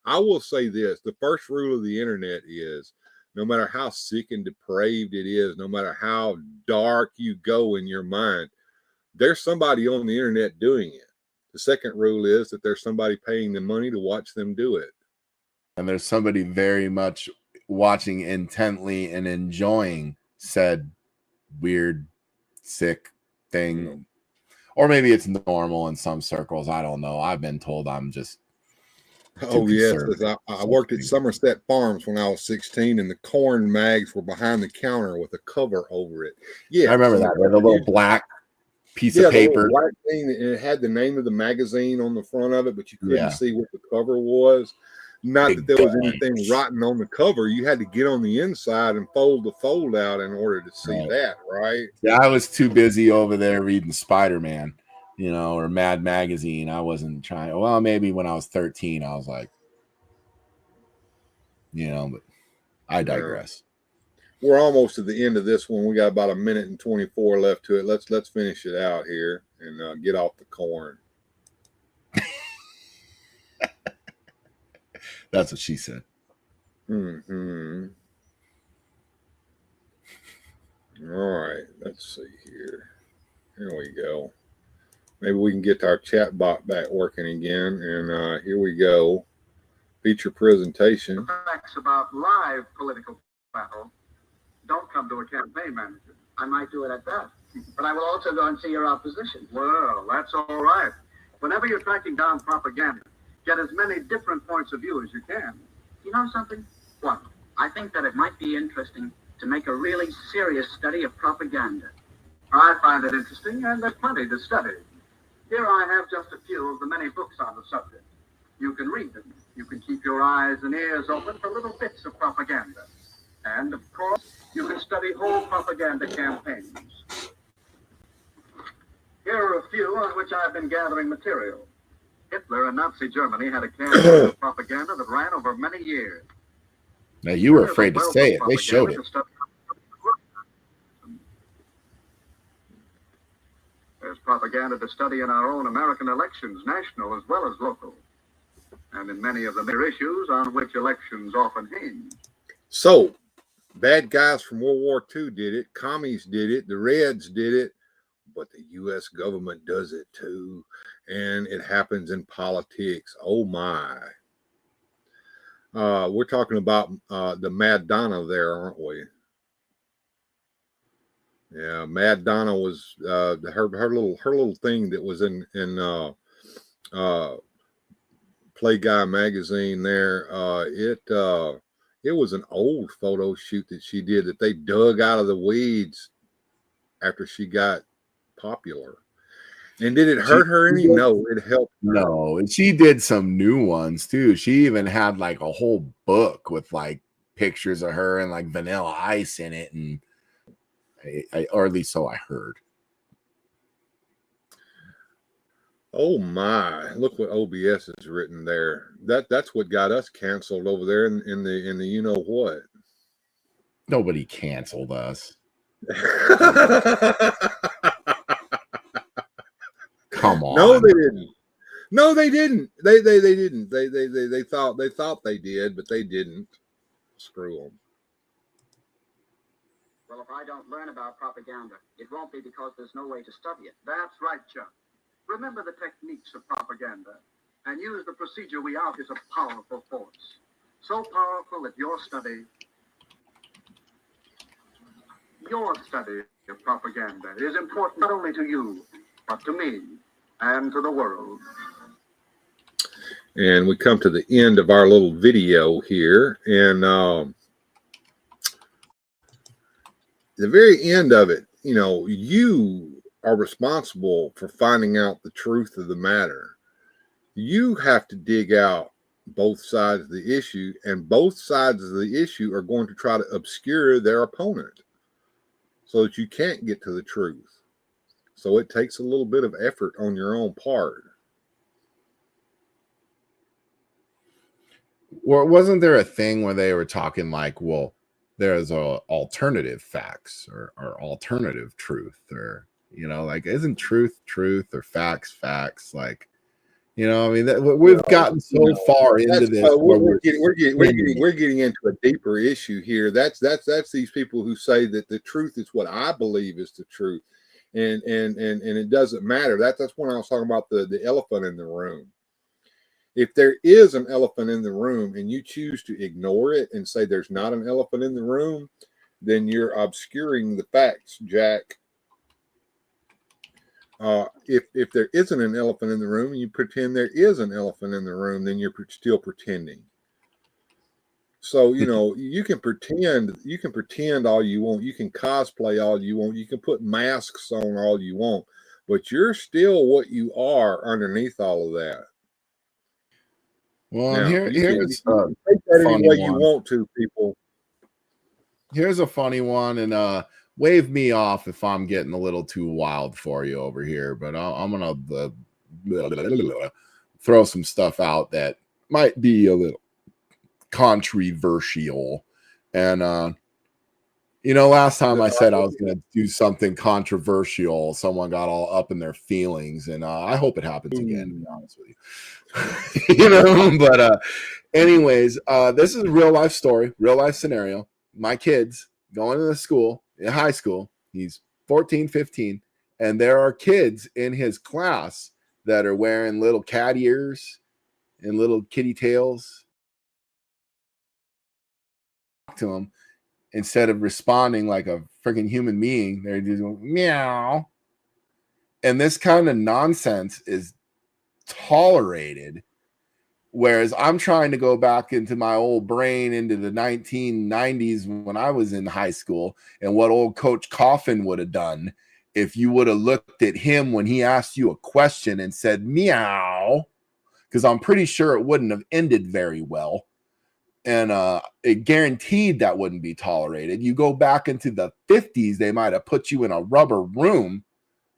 I will say this: the first rule of the internet is, no matter how sick and depraved it is, no matter how dark you go in your mind, there's somebody on the internet doing it. The second rule is that there's somebody paying them money to watch them do it. And there's somebody very much watching intently and enjoying said weird, sick thing. Or maybe it's normal in some circles. I don't know. I've been told I'm just... Oh, yes. I worked at Somerset Farms when I was 16, and the corn mags were behind the counter with a cover over it. Yeah, I remember that. With a little black piece of paper. Black thing, and it had the name of the magazine on the front of it, but you couldn't see what the cover was. Not that there was anything rotten on the cover. You had to get on the inside and fold the fold out in order to see that, right? Yeah, I was too busy over there reading Spider-Man, you know, or Mad Magazine. I wasn't trying. Well, maybe when I was 13, I was like, you know, but I digress. We're almost at the end of this one. We got about 1 minute and 24 left to it. Let's finish it out here and get off the corn. That's what she said. Mm-hmm. All right, let's see here. Here we go. Maybe we can get our chat bot back working again. And here we go. Feature presentation. Facts about live political battle don't come to a campaign manager. I might do it at that. But I will also go and see your opposition. Well, that's all right. Whenever you're tracking down propaganda, get as many different points of view as you can. You know something? What? I think that it might be interesting to make a really serious study of propaganda. I find it interesting, and there's plenty to study. Here I have just a few of the many books on the subject. You can read them. You can keep your eyes and ears open for little bits of propaganda. And, of course, you can study whole propaganda campaigns. Here are a few on which I've been gathering material. Hitler and Nazi Germany had a campaign of propaganda that ran over many years. Now, you were afraid to say it. They showed it. There's propaganda to study in our own American elections, national as well as local, and in many of the major issues on which elections often hinge. So, bad guys from World War II did it. Commies did it. The Reds did it. But the U.S. government does it too. And it happens in politics. Oh, my. We're talking about the Mad Donna there, aren't we? Yeah, Mad Donna was her little thing that was in Play Guy magazine there. It was an old photo shoot that she did that they dug out of the weeds after she got popular. And did it hurt her any? No, it helped her. No, and she did some new ones too. She even had like a whole book with like pictures of her and like Vanilla Ice in it, and or at least so I heard. Oh my! Look what OBS is written there. That's what got us canceled over there in the you know what. Nobody canceled us. Come on. No, they didn't. No, they didn't. They didn't. They thought they did, but they didn't. Screw them. Well, if I don't learn about propaganda, it won't be because there's no way to study it. That's right, Chuck. Remember the techniques of propaganda and use the procedure we out is a powerful force. So powerful that your study of propaganda is important not only to you, but to me and to the world. And we come to the end of our little video here. And the very end of it, you know, you are responsible for finding out the truth of the matter. You have to dig out both sides of the issue, and both sides of the issue are going to try to obscure their opponent so that you can't get to the truth. So it takes a little bit of effort on your own part. Or wasn't there a thing where they were talking like, well, there's a alternative facts or alternative truth, or, you know, like, isn't truth or facts? Like, you know, I mean, we've gotten so far into this. We're getting into a deeper issue here. That's these people who say that the truth is what I believe is the truth, and it doesn't matter. That's when I was talking about the elephant in the room. If there is an elephant in the room and you choose to ignore it and say there's not an elephant in the room, then you're obscuring the facts, Jack. If there isn't an elephant in the room and you pretend there is an elephant in the room, then you're still pretending. So, you know, you can pretend all you want. You can cosplay all you want. You can put masks on all you want, but you're still what you are underneath all of that. Well, now, here's take that any way you want to, people. Here's a funny one, and wave me off if I'm getting a little too wild for you over here, but I'm gonna throw some stuff out that might be a little controversial. And you know, last time I said I was gonna do something controversial, someone got all up in their feelings, and I hope it happens again, to be honest with you. You know, but anyways, this is a real life story, real life scenario. My kid's going to school, in high school. He's 14, 15, and there are kids in his class that are wearing little cat ears and little kitty tails. To him, instead of responding like a freaking human being, they're just going, meow. And this kind of nonsense is tolerated, whereas I'm trying to go back into my old brain into the 1990s when I was in high school, and what old Coach Coffin would have done if you would have looked at him when he asked you a question and said meow, because I'm pretty sure it wouldn't have ended very well, and it guaranteed that wouldn't be tolerated. You go back into the 50s, they might have put you in a rubber room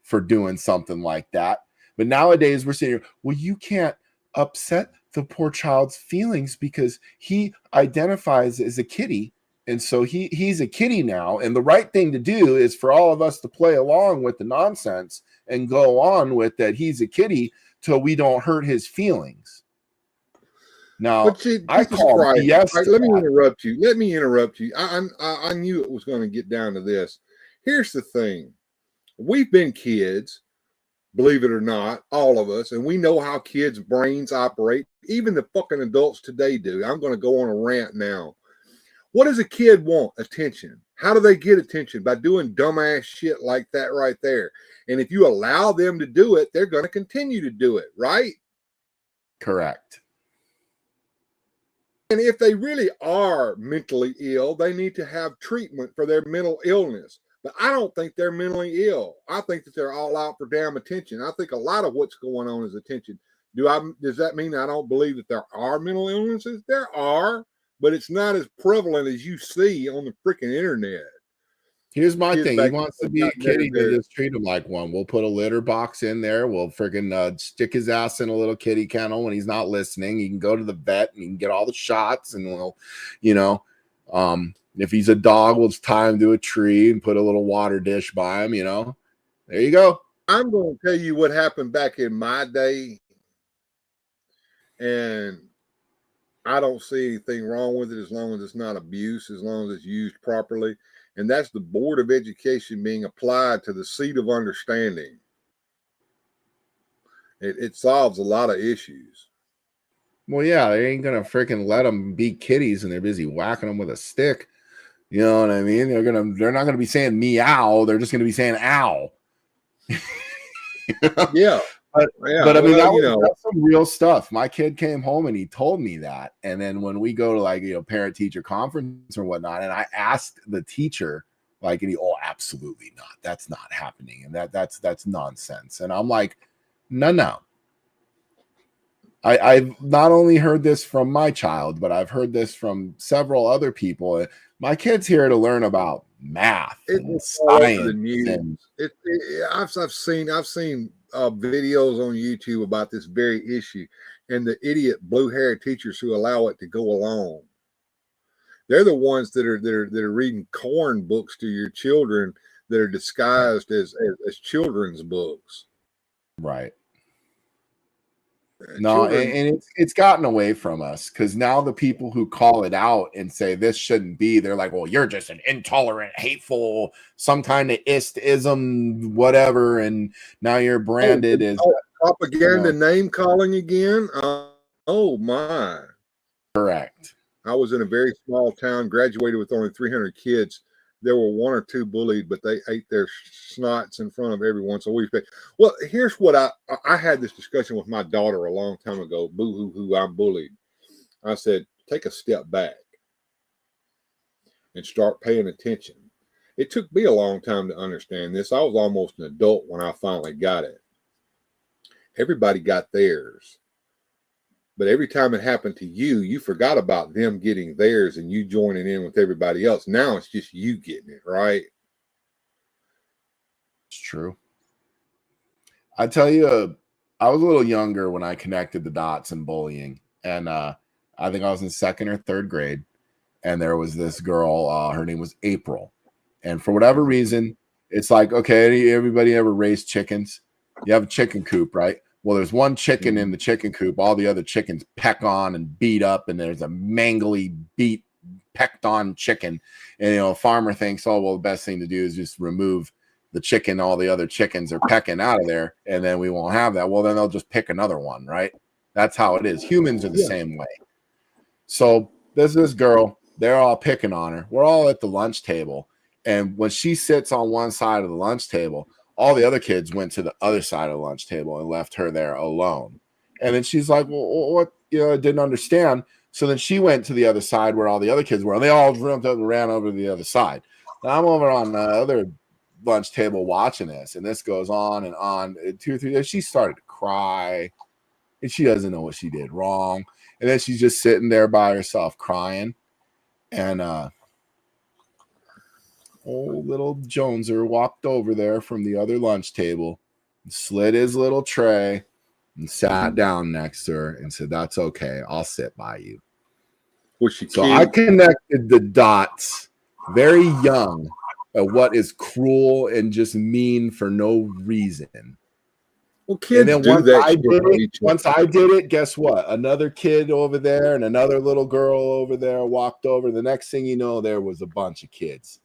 for doing something like that. But nowadays we're saying, well, you can't upset the poor child's feelings because he identifies as a kitty. And so he's a kitty now. And the right thing to do is for all of us to play along with the nonsense and go on with that he's a kitty till we don't hurt his feelings. Now, I call BS. Right, let me interrupt you. I knew it was going to get down to this. Here's the thing. We've been kids, believe it or not, all of us, and we know how kids' brains operate. Even the fucking adults today do. I'm going to go on a rant now. What does a kid want? Attention. How do they get attention? By doing dumbass shit like that right there. And if you allow them to do it, they're going to continue to do it, right? Correct. And if they really are mentally ill, they need to have treatment for their mental illness. But I don't think they're mentally ill. I think that they're all out for damn attention. I think a lot of what's going on is attention. Does that mean I don't believe that there are mental illnesses? There are. but it's not as prevalent as you see on the freaking internet. Here's my Kids thing. He back wants to then be a got kitty, there. they just treat him like one. We'll put a litter box in there. We'll freaking stick his ass in a little kitty kennel when he's not listening. He can go to the vet and he can get all the shots. And we'll, you know, if he's a dog, we'll just tie him to a tree and put a little water dish by him, you know. There you go. I'm going to tell you what happened back in my day. And I don't see anything wrong with it as long as it's not abuse, as long as it's used properly. And that's the Board of Education being applied to the seat of understanding. It solves a lot of issues. Well, yeah, they ain't gonna freaking let them be kitties, and they're busy whacking them with a stick. You know what I mean? They're not gonna be saying meow. They're just gonna be saying ow. Yeah. But I mean, that's some real stuff. My kid came home and he told me that. And then when we go to like, you know, parent teacher conference or whatnot, and I asked the teacher, like, and he, oh, absolutely not. That's not happening. And that's nonsense. And I'm like, no. I've not only heard this from my child, but I've heard this from several other people. My kid's here to learn about math and science. I've seen videos on YouTube about this very issue, and the idiot blue-haired teachers who allow it to go along. They're the ones that are reading corn books to your children that are disguised as children's books. Right. No, and it's gotten away from us because now the people who call it out and say this shouldn't be, they're like, well, you're just an intolerant, hateful, some kind of ism, whatever, and now you're branded as propaganda, name calling again. Oh my! Correct. I was in a very small town, graduated with only 300 kids. There were one or two bullied, but they ate their snots in front of everyone. So well, here's what I had this discussion with my daughter a long time ago. Boo hoo, I'm bullied. I said, take a step back and start paying attention. It took me a long time to understand this. I was almost an adult when I finally got it. Everybody got theirs. But every time it happened to you, you forgot about them getting theirs and you joining in with everybody else. Now it's just you getting it, right? It's true. I tell you, I was a little younger when I connected the dots in bullying. And I think I was in second or third grade. And there was this girl, her name was April. And for whatever reason, it's like, okay, everybody ever raised chickens? You have a chicken coop, right? Well, there's one chicken in the chicken coop. All the other chickens peck on and beat up, and there's a mangly, pecked on chicken. And, you know, a farmer thinks, oh, well, the best thing to do is just remove the chicken. All the other chickens are pecking out of there, and then we won't have that. Well, then they'll just pick another one, right? That's how it is. Humans are the same way. So there's this girl. They're all picking on her. We're all at the lunch table. And when she sits on one side of the lunch table, all the other kids went to the other side of the lunch table and left her there alone. And then she's like, well, what? You know, I didn't understand. So then she went to the other side where all the other kids were, and they all jumped up and ran over to the other side. Now I'm over on the other lunch table watching this, and this goes on and on. 2 or 3 days, she started to cry, and she doesn't know what she did wrong. And then she's just sitting there by herself crying. And old little Joneser walked over there from the other lunch table, slid his little tray, and sat down next to her and said, that's okay. I'll sit by you. So I connected the dots very young at what is cruel and just mean for no reason. Well, kids and then once I did it, guess what? Another kid over there and another little girl over there walked over. The next thing you know, there was a bunch of kids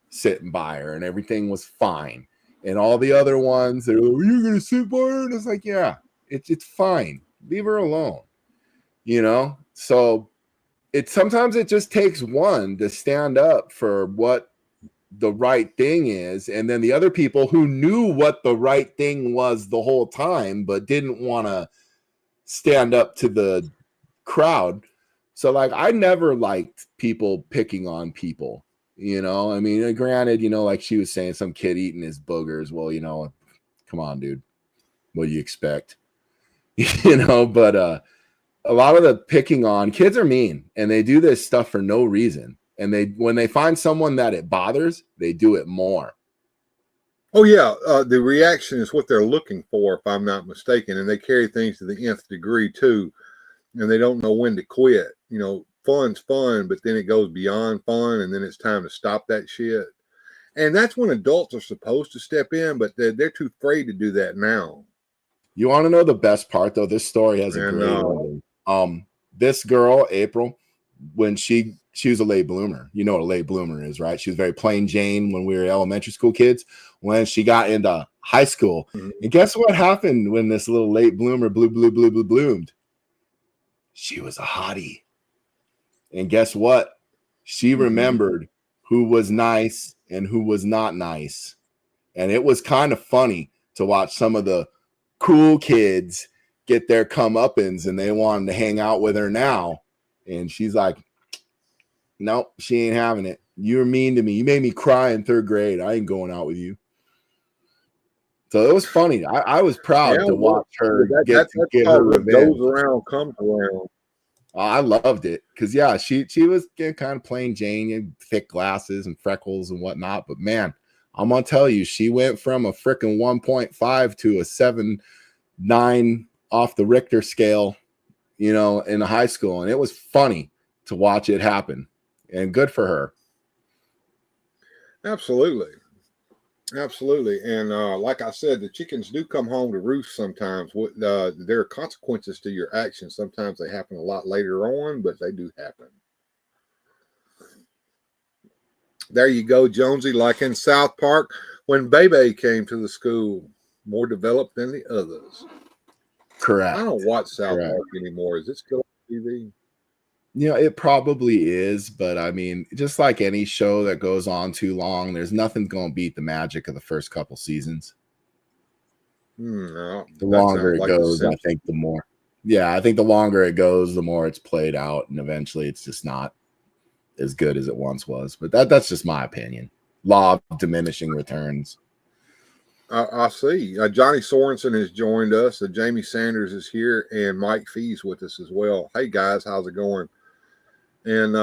sitting by her, and everything was fine. And all the other ones, they're like, you're gonna sit by her? And it's like, yeah, it's fine. Leave her alone. You know? So sometimes it just takes one to stand up for what the right thing is, and then the other people who knew what the right thing was the whole time but didn't want to stand up to the crowd. So like, I never liked people picking on people, you know. I mean, granted, you know, like she was saying, some kid eating his boogers, well, you know, come on, dude, what do you expect? You know, but a lot of the picking on kids are mean, and they do this stuff for no reason. And when they find someone that it bothers, they do it more. Oh yeah, the reaction is what they're looking for, if I'm not mistaken, and they carry things to the nth degree too, and they don't know when to quit. You know, fun's fun, but then it goes beyond fun, and then it's time to stop that shit. And that's when adults are supposed to step in, but they're too afraid to do that now. You want to know the best part, though? This story has a great ending. This girl, April, when she was a late bloomer. You know what a late bloomer is, right? She was very plain Jane when we were elementary school kids. When she got into high school, and guess what happened when this little late bloomer bloomed? She was a hottie. And guess what? She remembered who was nice and who was not nice. And it was kind of funny to watch some of the cool kids get their comeuppance, and they wanted to hang out with her now. And she's like, nope, she ain't having it. You're mean to me. You made me cry in 3rd grade. I ain't going out with you. So it was funny. I was proud to watch her get her revenge. Goes around, comes around. I loved it because, yeah, she was kind of plain Jane, and thick glasses and freckles and whatnot. But, man, I'm going to tell you, she went from a freaking 1.5 to a 7.9 off the Richter scale, you know, in high school. And it was funny to watch it happen, and good for her. Absolutely. And like I said, the chickens do come home to roost sometimes. There are consequences to your actions. Sometimes they happen a lot later on, but they do happen. There you go, Jonesy. Like in South Park, when Bebe came to the school, more developed than the others. Correct. I don't watch South Park anymore. Is it still on TV? You know, it probably is, but I mean, just like any show that goes on too long, there's nothing going to beat the magic of the first couple seasons. No, the longer it goes, I think the more. Yeah, I think the longer it goes, the more it's played out, and eventually it's just not as good as it once was. But that's just my opinion. Law of diminishing returns. I see. Johnny Sorensen has joined us. Jamie Sanders is here, and Mike Fee's with us as well. Hey, guys, how's it going? And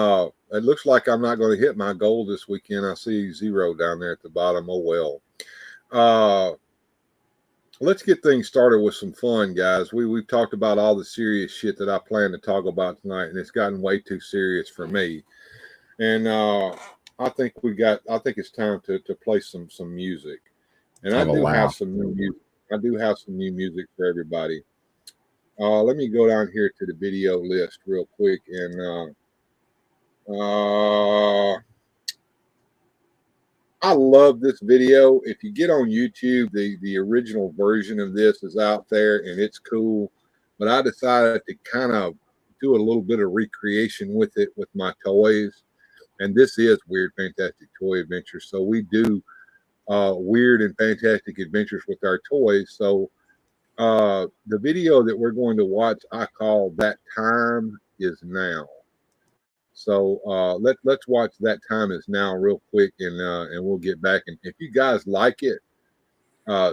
it looks like I'm not going to hit my goal this weekend. I see 0 down there at the bottom. Oh, well. Let's get things started with some fun, guys. We've talked about all the serious shit that I plan to talk about tonight, and it's gotten way too serious for me. And I think it's time to play some music. And I do have some new music. I do have some new music for everybody. Let me go down here to the video list real quick, and I love this video. If you get on YouTube, the original version of this is out there, and it's cool. But I decided to kind of do a little bit of recreation with it with my toys. And this is Weird Fantastic Toy Adventures. So we do weird and fantastic adventures with our toys. So the video that we're going to watch, I call That Time Is Now. So let's watch That Time Is Now real quick, and we'll get back. And if you guys like it,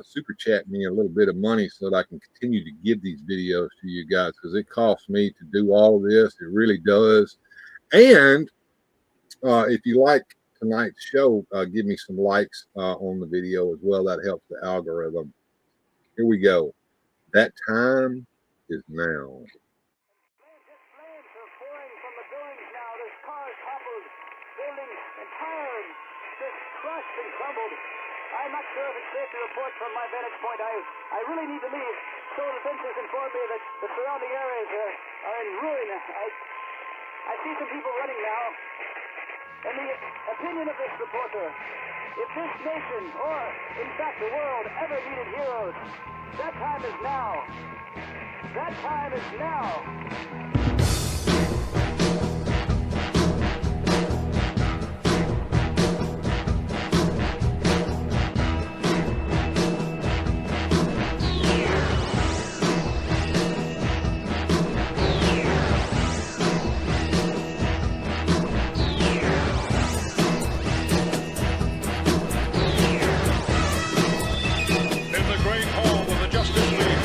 super chat me a little bit of money so that I can continue to give these videos to you guys, because it costs me to do all of this. It really does. And if you like tonight's show, give me some likes on the video as well. That helps the algorithm. Here we go. That Time Is Now. I'm not sure if it's safe to report from my vantage point. I really need to leave. So the sensors inform me that the surrounding areas are in ruin. I see some people running now. In the opinion of this reporter, if this nation, or in fact the world, ever needed heroes, that time is now. That time is now. In the great hall of the Justice League,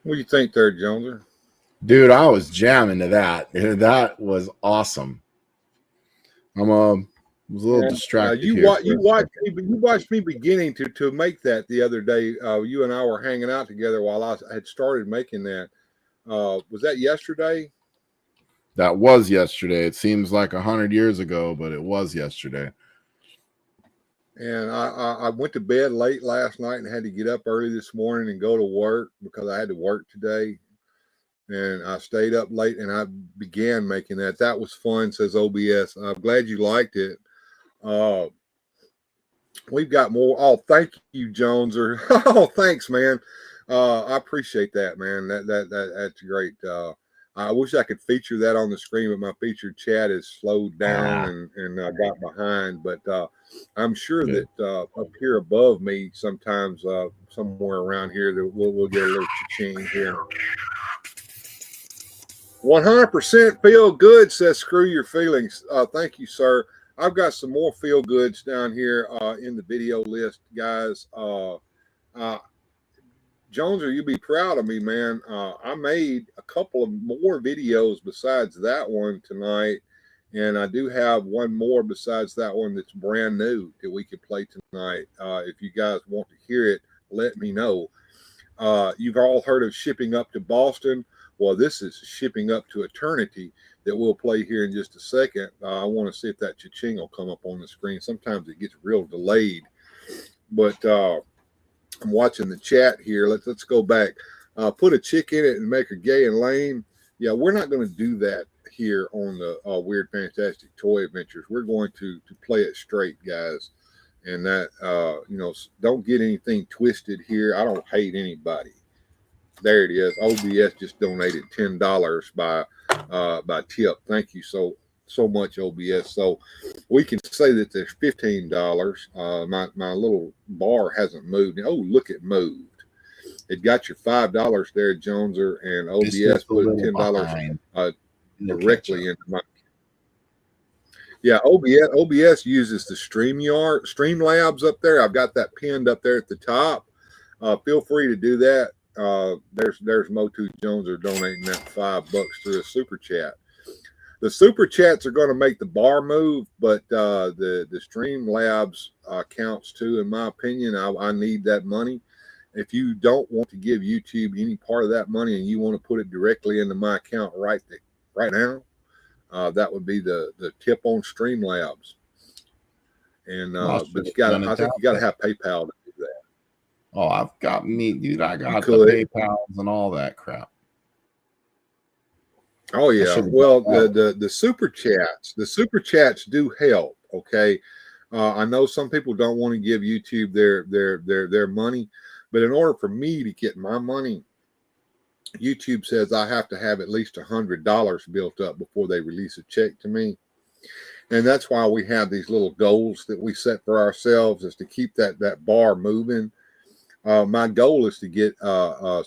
What do you think there, Joneser? Dude, I was jamming to that. That was awesome. Was a little distracted. You watched me beginning to make that the other day. You and I were hanging out together while I had started making that. Was that yesterday? That was yesterday. It seems like 100 years ago, but it was yesterday. And I went to bed late last night and had to get up early this morning and go to work because I had to work today. And I stayed up late and I began making that. That was fun, says OBS. I'm glad you liked it. We've got more. Oh, thank you, Jones. Oh, thanks, man. I appreciate that, man. That's great. I wish I could feature that on the screen, but my featured chat is slowed down and I got behind. But I'm sure that up here above me, sometimes somewhere around here, that we'll get a little cha-ching here. 100% feel good, says screw your feelings. Thank you, sir. I've got some more feel goods down here in the video list, guys. Joneser, you'll be proud of me, man. I made a couple of more videos besides that one tonight, and I do have one more besides that one that's brand new that we could play tonight. If you guys want to hear it, let me know. You've all heard of shipping up to Boston. Well, this is shipping up to eternity that we'll play here in just a second. I want to see if that cha-ching will come up on the screen. Sometimes it gets real delayed, but I'm watching the chat here. Let's go back. Put a chick in it and make her gay and lame. Yeah, we're not going to do that here on the Weird Fantastic Toy Adventures. We're going to play it straight, guys. And that, don't get anything twisted here. I don't hate anybody. There it is. OBS just donated $10 by tip. Thank you so much, OBS. So we can say that there's $15. My little bar hasn't moved. Oh, look, it moved. It got your $5 there, Joneser, and OBS put $10 directly into my. Yeah, OBS uses the Streamlabs up there. I've got that pinned up there at the top. Feel free to do that. There's Motu Joneser donating that $5 through a super chat. The super chats are going to make the bar move, but the Streamlabs counts too. In my opinion, I need that money. If you don't want to give YouTube any part of that money and you want to put it directly into my account right now, that would be the tip on Streamlabs. And but I think you got to have PayPal to do that. Oh, I've got me, dude. I got the PayPals and all that crap. Oh yeah. Well, the super chats do help. Okay. I know some people don't want to give YouTube their money, but in order for me to get my money, YouTube says I have to have at least $100 built up before they release a check to me. And that's why we have these little goals that we set for ourselves, is to keep that bar moving. My goal is to get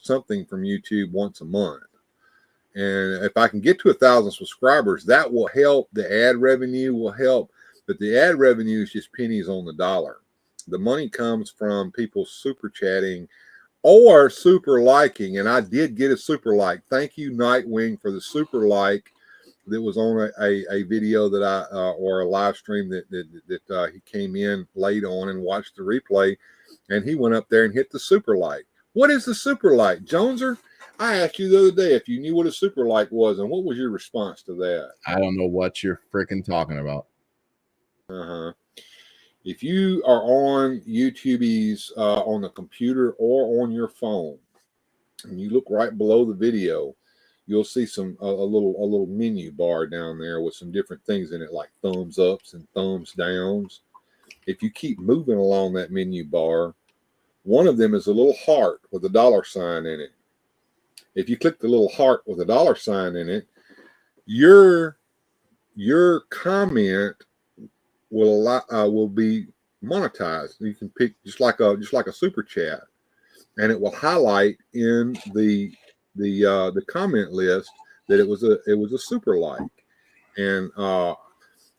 something from YouTube once a month. And if I can get to 1,000 subscribers, that will help. The ad revenue will help. But the ad revenue is just pennies on the dollar. The money comes from people super chatting or super liking. And I did get a super like. Thank you, Nightwing, for the super like that was on a video that or a live stream that he came in late on and watched the replay. And he went up there and hit the super like. What is the super like, Joneser? I asked you the other day if you knew what a super like was, and what was your response to that? I don't know what you're freaking talking about. If you are on YouTube's on the computer or on your phone, and you look right below the video, you'll see a little menu bar down there with some different things in it, like thumbs ups and thumbs downs. If you keep moving along that menu bar, one of them is a little heart with a $sign in it. If you click the little heart with a $sign in it, your comment will be monetized. You can pick just like a super chat, and it will highlight in the comment list that it was a super like. And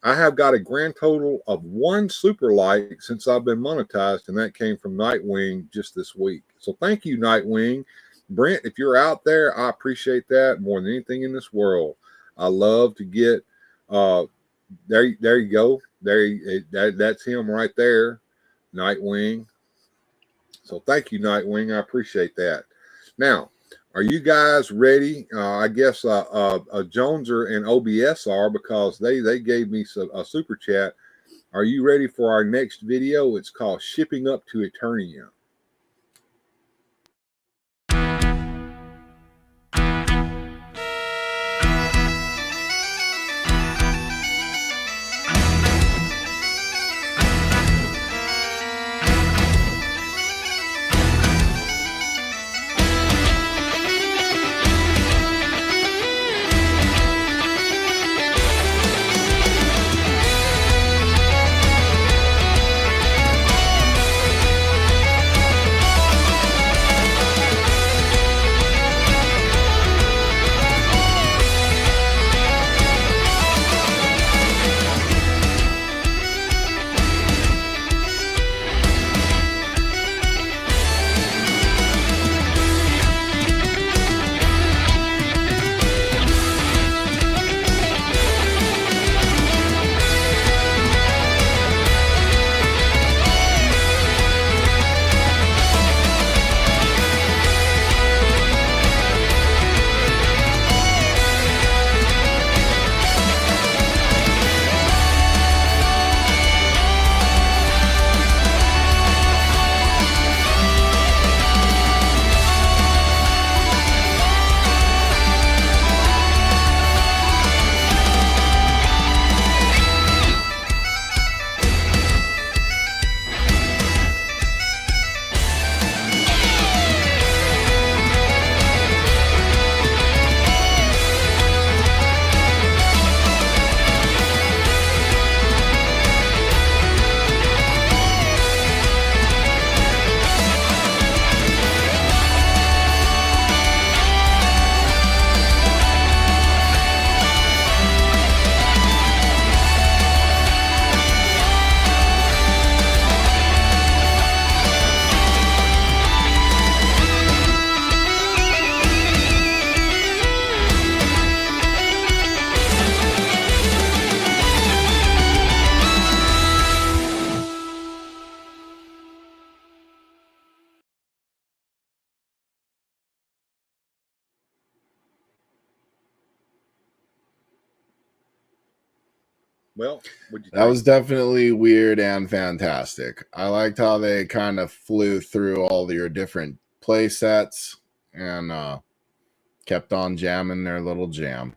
I have got a grand total of 1 super like since I've been monetized, and that came from Nightwing just this week. So thank you, Nightwing. Brent, if you're out there, I appreciate that more than anything in this world. I love to get there you go. That's him right there, Nightwing. So thank you, Nightwing. I appreciate that. Now, are you guys ready? I guess Joneser and OBS are, because they gave me a super chat. Are you ready for our next video? It's called Shipping Up to Eternia. Well, that was definitely weird and fantastic. I liked how they kind of flew through all your different play sets and kept on jamming their little jam.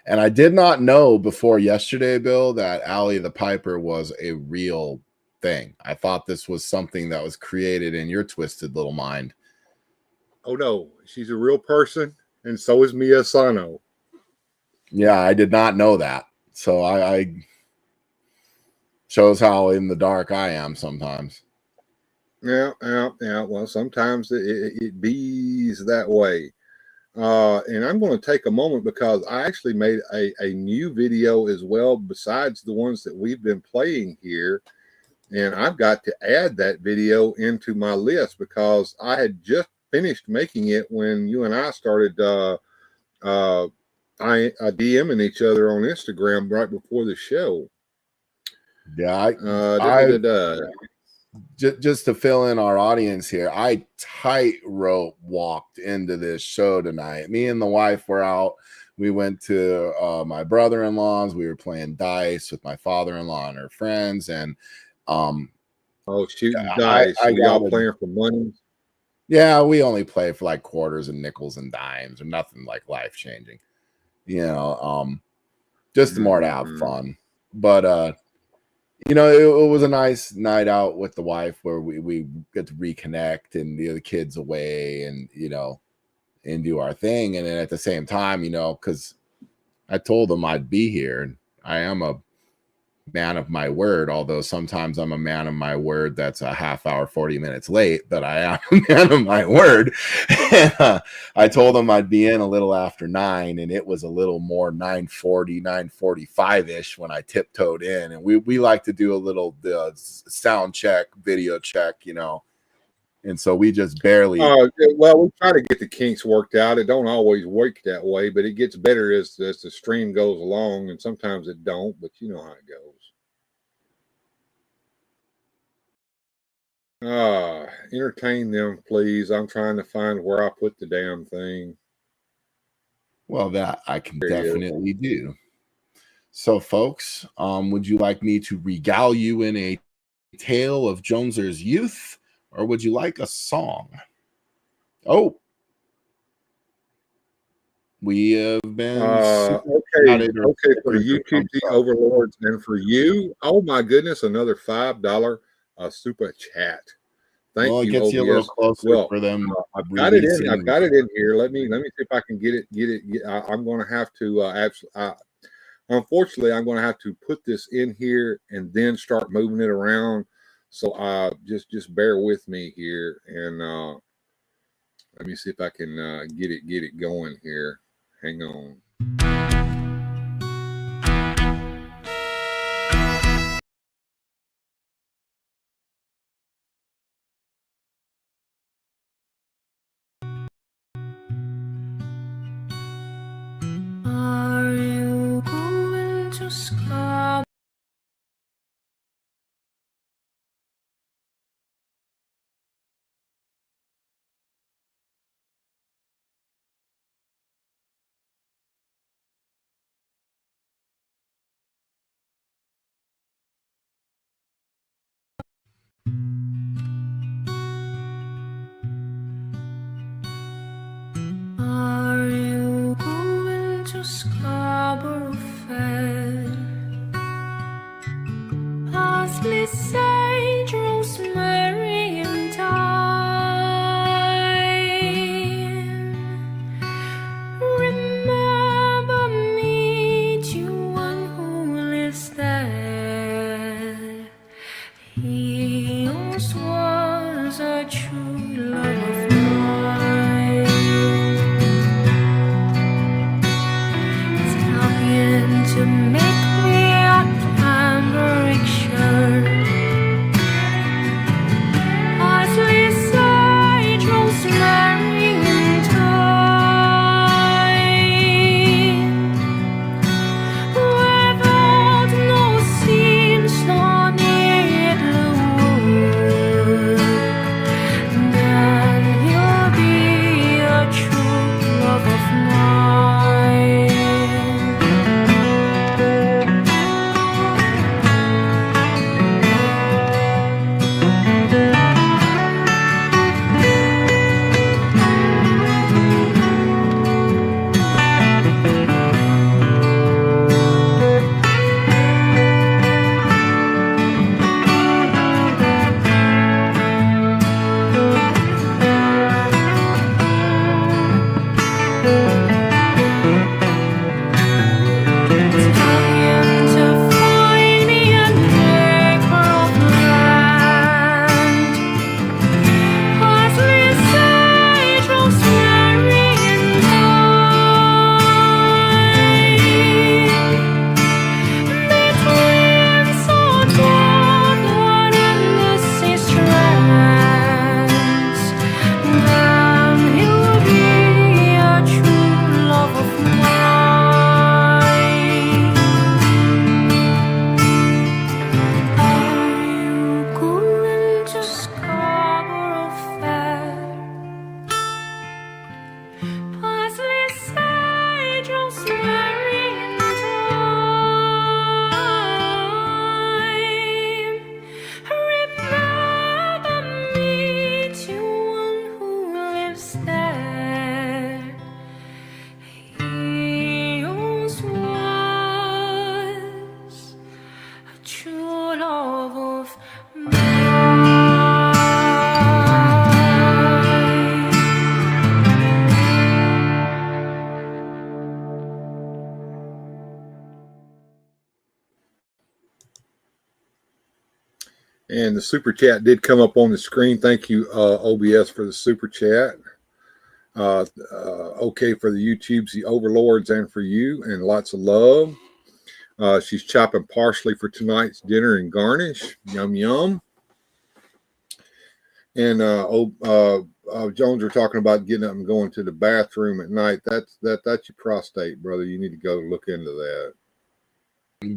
And I did not know before yesterday, Bill, that Allie the Piper was a real thing. I thought this was something that was created in your twisted little mind. Oh no, she's a real person, and so is Mia Sano. Yeah, I did not know that. So I shows how in the dark I am sometimes. Yeah. Well, sometimes it bees that way. And I'm going to take a moment because I actually made a new video as well, besides the ones that we've been playing here. And I've got to add that video into my list because I had just finished making it when you and I started DMing each other on Instagram right before the show. Yeah, just to fill in our audience here, I tightrope walked into this show tonight. Me and the wife were out. We went to my brother-in-law's. We were playing dice with my father-in-law and her friends, and shooting dice. We all playing for money. Yeah, we only play for like quarters and nickels and dimes, or nothing like life-changing. You know, just more to have fun. But you know, it was a nice night out with the wife where we get to reconnect and the kids away and, you know, and do our thing. And then at the same time, you know, because I told them I'd be here, and I am a man of my word, although sometimes I'm a man of my word that's a half hour, 40 minutes late, but I am a man of my word. I told them I'd be in a little after 9, and it was a little more 9:40, 9:45-ish when I tiptoed in. And we like to do a little sound check, video check, you know, And so we just barely. Well, we try to get the kinks worked out. It don't always work that way, but it gets better as the stream goes along, and sometimes it don't. But you know how it goes. Entertain them, please. I'm trying to find where I put the damn thing. Well, that I can definitely do. So, folks, would you like me to regale you in a tale of Joneser's youth, or would you like a song? Oh, we have been okay for the YouTube overlords and for you. Oh my goodness, another $5 super chat. Thank you. It gets you a little closer for them. I've got it in. I've got it in here. Let me see if I can get it. I'm going to have to unfortunately, I'm going to have to put this in here and then start moving it around. So just bear with me here, and let me see if I can get it going here. Hang on. Are you going to scrub? Are you going to Scarborough Fair? Parsley, sage, rosemary, and thyme. Remember me to one who lives there. He once was a true love of mine. To make me a cambric shirt, parsley, sage, rosemary, and thyme. Without no seams nor needlework, then he'll be a true love of mine. And the super chat did come up on the screen. Thank you, OBS, for the super chat. Okay, for the YouTubes, the overlords, and for you, and lots of love. She's chopping parsley for tonight's dinner and garnish. Yum, yum. And Jones are talking about getting up and going to the bathroom at night. That's your prostate, brother. You need to go look into that.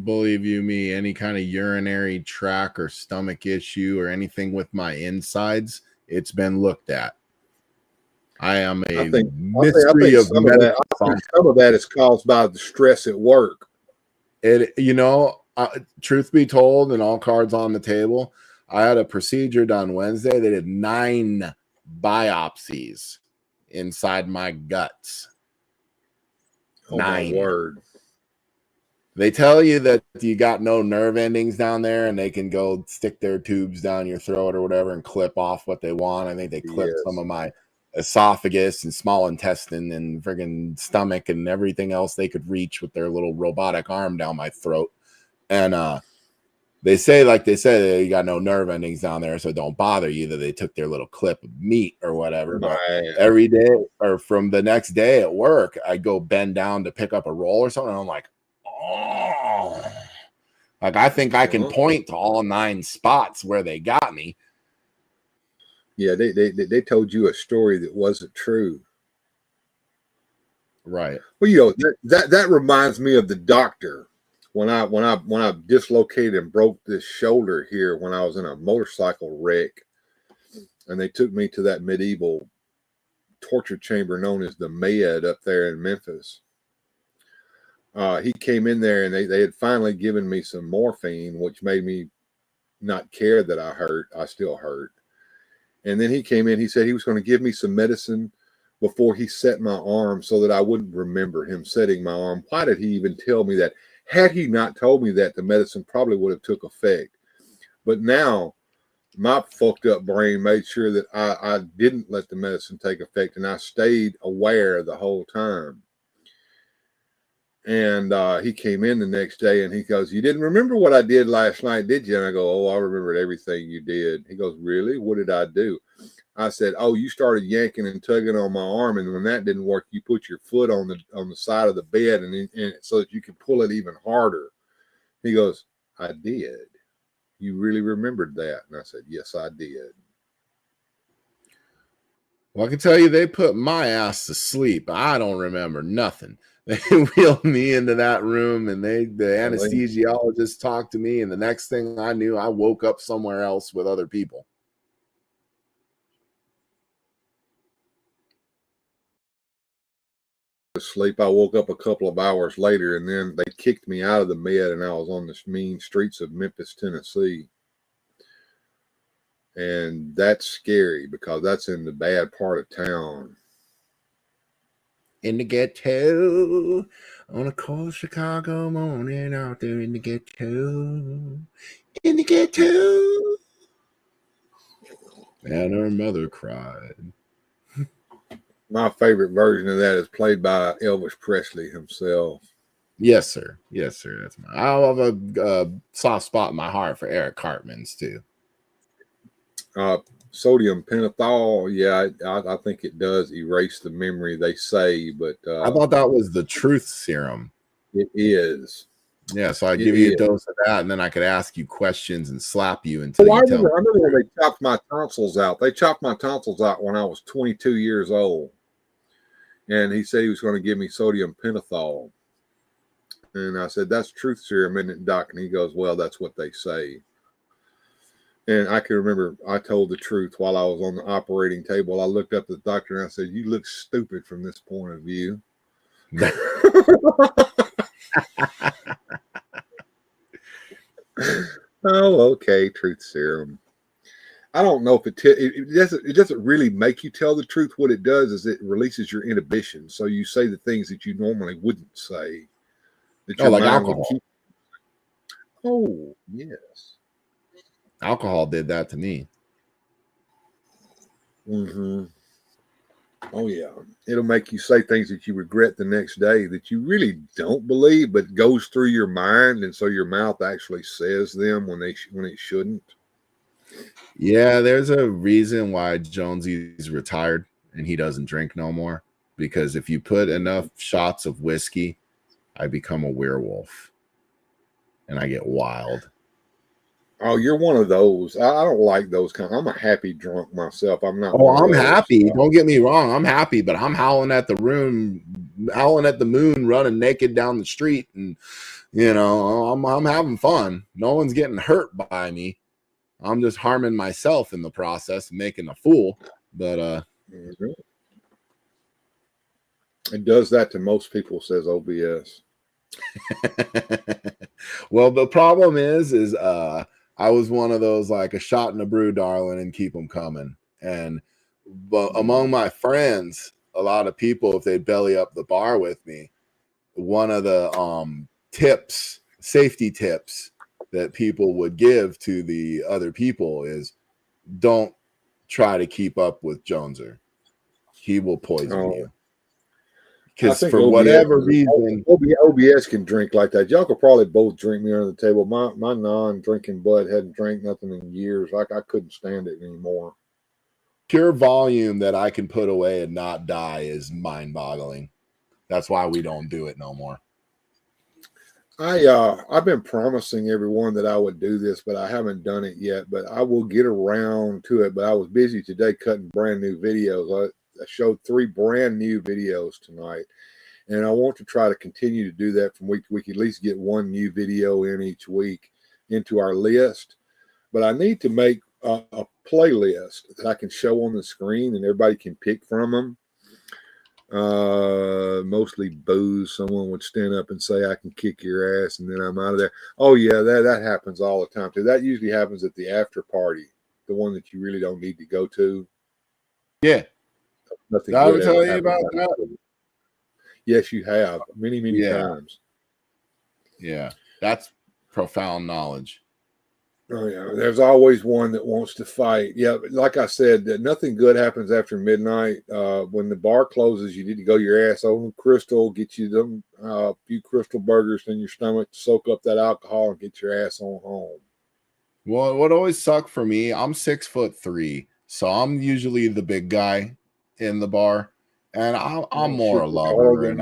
Believe you me, any kind of urinary tract or stomach issue or anything with my insides, it's been looked at. I am a mystery of medicine. Some of that is caused by the stress at work. Truth be told, and all cards on the table, I had a procedure done Wednesday. They did 9 biopsies inside my guts. Oh, 9. my word. They tell you that you got no nerve endings down there, and they can go stick their tubes down your throat or whatever and clip off what they want. I think they clipped some of my esophagus and small intestine and friggin' stomach and everything else they could reach with their little robotic arm down my throat. And they say, like they said, you got no nerve endings down there, so don't bother you that they took their little clip of meat or whatever. But every day or from the next day at work, I go bend down to pick up a roll or something, and I'm like, oh, like I think I can point to all 9 spots where they got me. Yeah, they told you a story that wasn't true. Right. Well, that reminds me of the doctor when I dislocated and broke this shoulder here when I was in a motorcycle wreck, and they took me to that medieval torture chamber known as the Med up there in Memphis. He came in there and they had finally given me some morphine, which made me not care that I hurt. I still hurt. And then he came in, he said he was going to give me some medicine before he set my arm so that I wouldn't remember him setting my arm. Why did he even tell me that? Had he not told me that, the medicine probably would have took effect. But now my fucked up brain made sure that I didn't let the medicine take effect, and I stayed aware the whole time. And he came in the next day and he goes, "You didn't remember what I did last night, did you?" And I go, "Oh, I remembered everything you did." He goes, "Really? What did I do?" I said, "Oh, you started yanking and tugging on my arm, and when that didn't work, you put your foot on the side of the bed and so that you could pull it even harder." He goes, "I did. You really remembered that?" And I said, "Yes, I did." Well, I can tell you they put my ass to sleep. I don't remember nothing. They wheeled me into that room, and the anesthesiologist talked to me, and the next thing I knew, I woke up somewhere else with other people. Sleep. I woke up a couple of hours later, and then they kicked me out of the Med, and I was on the mean streets of Memphis, Tennessee. And that's scary because that's in the bad part of town. In the ghetto, on a cold Chicago morning, out there in the ghetto. In the ghetto. And her mother cried. My favorite version of that is played by Elvis Presley himself. Yes, sir. Yes, sir. That's I have a soft spot in my heart for Eric Cartman's too. Sodium pentothal, yeah, I think it does erase the memory, they say, but I thought that was the truth serum. It is. Yeah, so I give you a dose of that, and then I could ask you questions and slap you until I you tell me. remember when they chopped my tonsils out. They chopped my tonsils out when I was 22 years old. And he said he was going to give me sodium pentothal. And I said, "That's truth serum, isn't it, Doc?" And he goes, "Well, that's what they say." And I can remember I told the truth while I was on the operating table. I looked up at the doctor and I said, "You look stupid from this point of view." Oh, okay, truth serum. I don't know if it doesn't really make you tell the truth. What it does is it releases your inhibition, so you say the things that you normally wouldn't say. That like alcohol. Oh, yes. Alcohol did that to me. Mm-hmm. Oh, yeah. It'll make you say things that you regret the next day that you really don't believe, but goes through your mind, and so your mouth actually says them when it shouldn't. Yeah, there's a reason why Jonesy's retired and he doesn't drink no more. Because if you put enough shots of whiskey, I become a werewolf. And I get wild. Oh, you're one of those. I don't like those kind. I'm a happy drunk myself. I'm not. Oh, one of I'm those. happy. Don't get me wrong. I'm happy, but I'm howling at the moon, running naked down the street, and I'm having fun. No one's getting hurt by me. I'm just harming myself in the process, making a fool. But Mhm. It does that to most people, says OBS. well, the problem is I was one of those, like, a shot in a brew, darling, and keep them coming. But among my friends, a lot of people, if they belly up the bar with me, one of the safety tips that people would give to the other people is, don't try to keep up with Joneser. He will poison you. Because for whatever reason, OBS can drink like that. Y'all could probably both drink me under the table. My non-drinking bud hadn't drank nothing in years. Like, I couldn't stand it anymore. Pure volume that I can put away and not die is mind-boggling. That's why we don't do it no more. I've been promising everyone that I would do this, but I haven't done it yet. But I will get around to it. But I was busy today cutting brand new videos. I showed 3 brand new videos tonight, and I want to try to continue to do that from week to week. At least get 1 new video in each week into our list. But I need to make a playlist that I can show on the screen and everybody can pick from them. Mostly booze. Someone would stand up and say, I can kick your ass, and then I'm out of there. Oh yeah, that happens all the time too. That usually happens at the after party, the one that you really don't need to go to. Yeah. Nothing Did I ever good tell ever you about happens. that? Yes, you have. Many times. Yeah. That's profound knowledge. Oh yeah, there's always one that wants to fight. Yeah, like I said, that nothing good happens after midnight. When the bar closes, you need to go your ass over to Crystal, get you them few Crystal burgers in your stomach to soak up that alcohol and get your ass on home. Well, what always sucked for me, I'm 6'3", so I'm usually the big guy in the bar, and I'm more a lover, and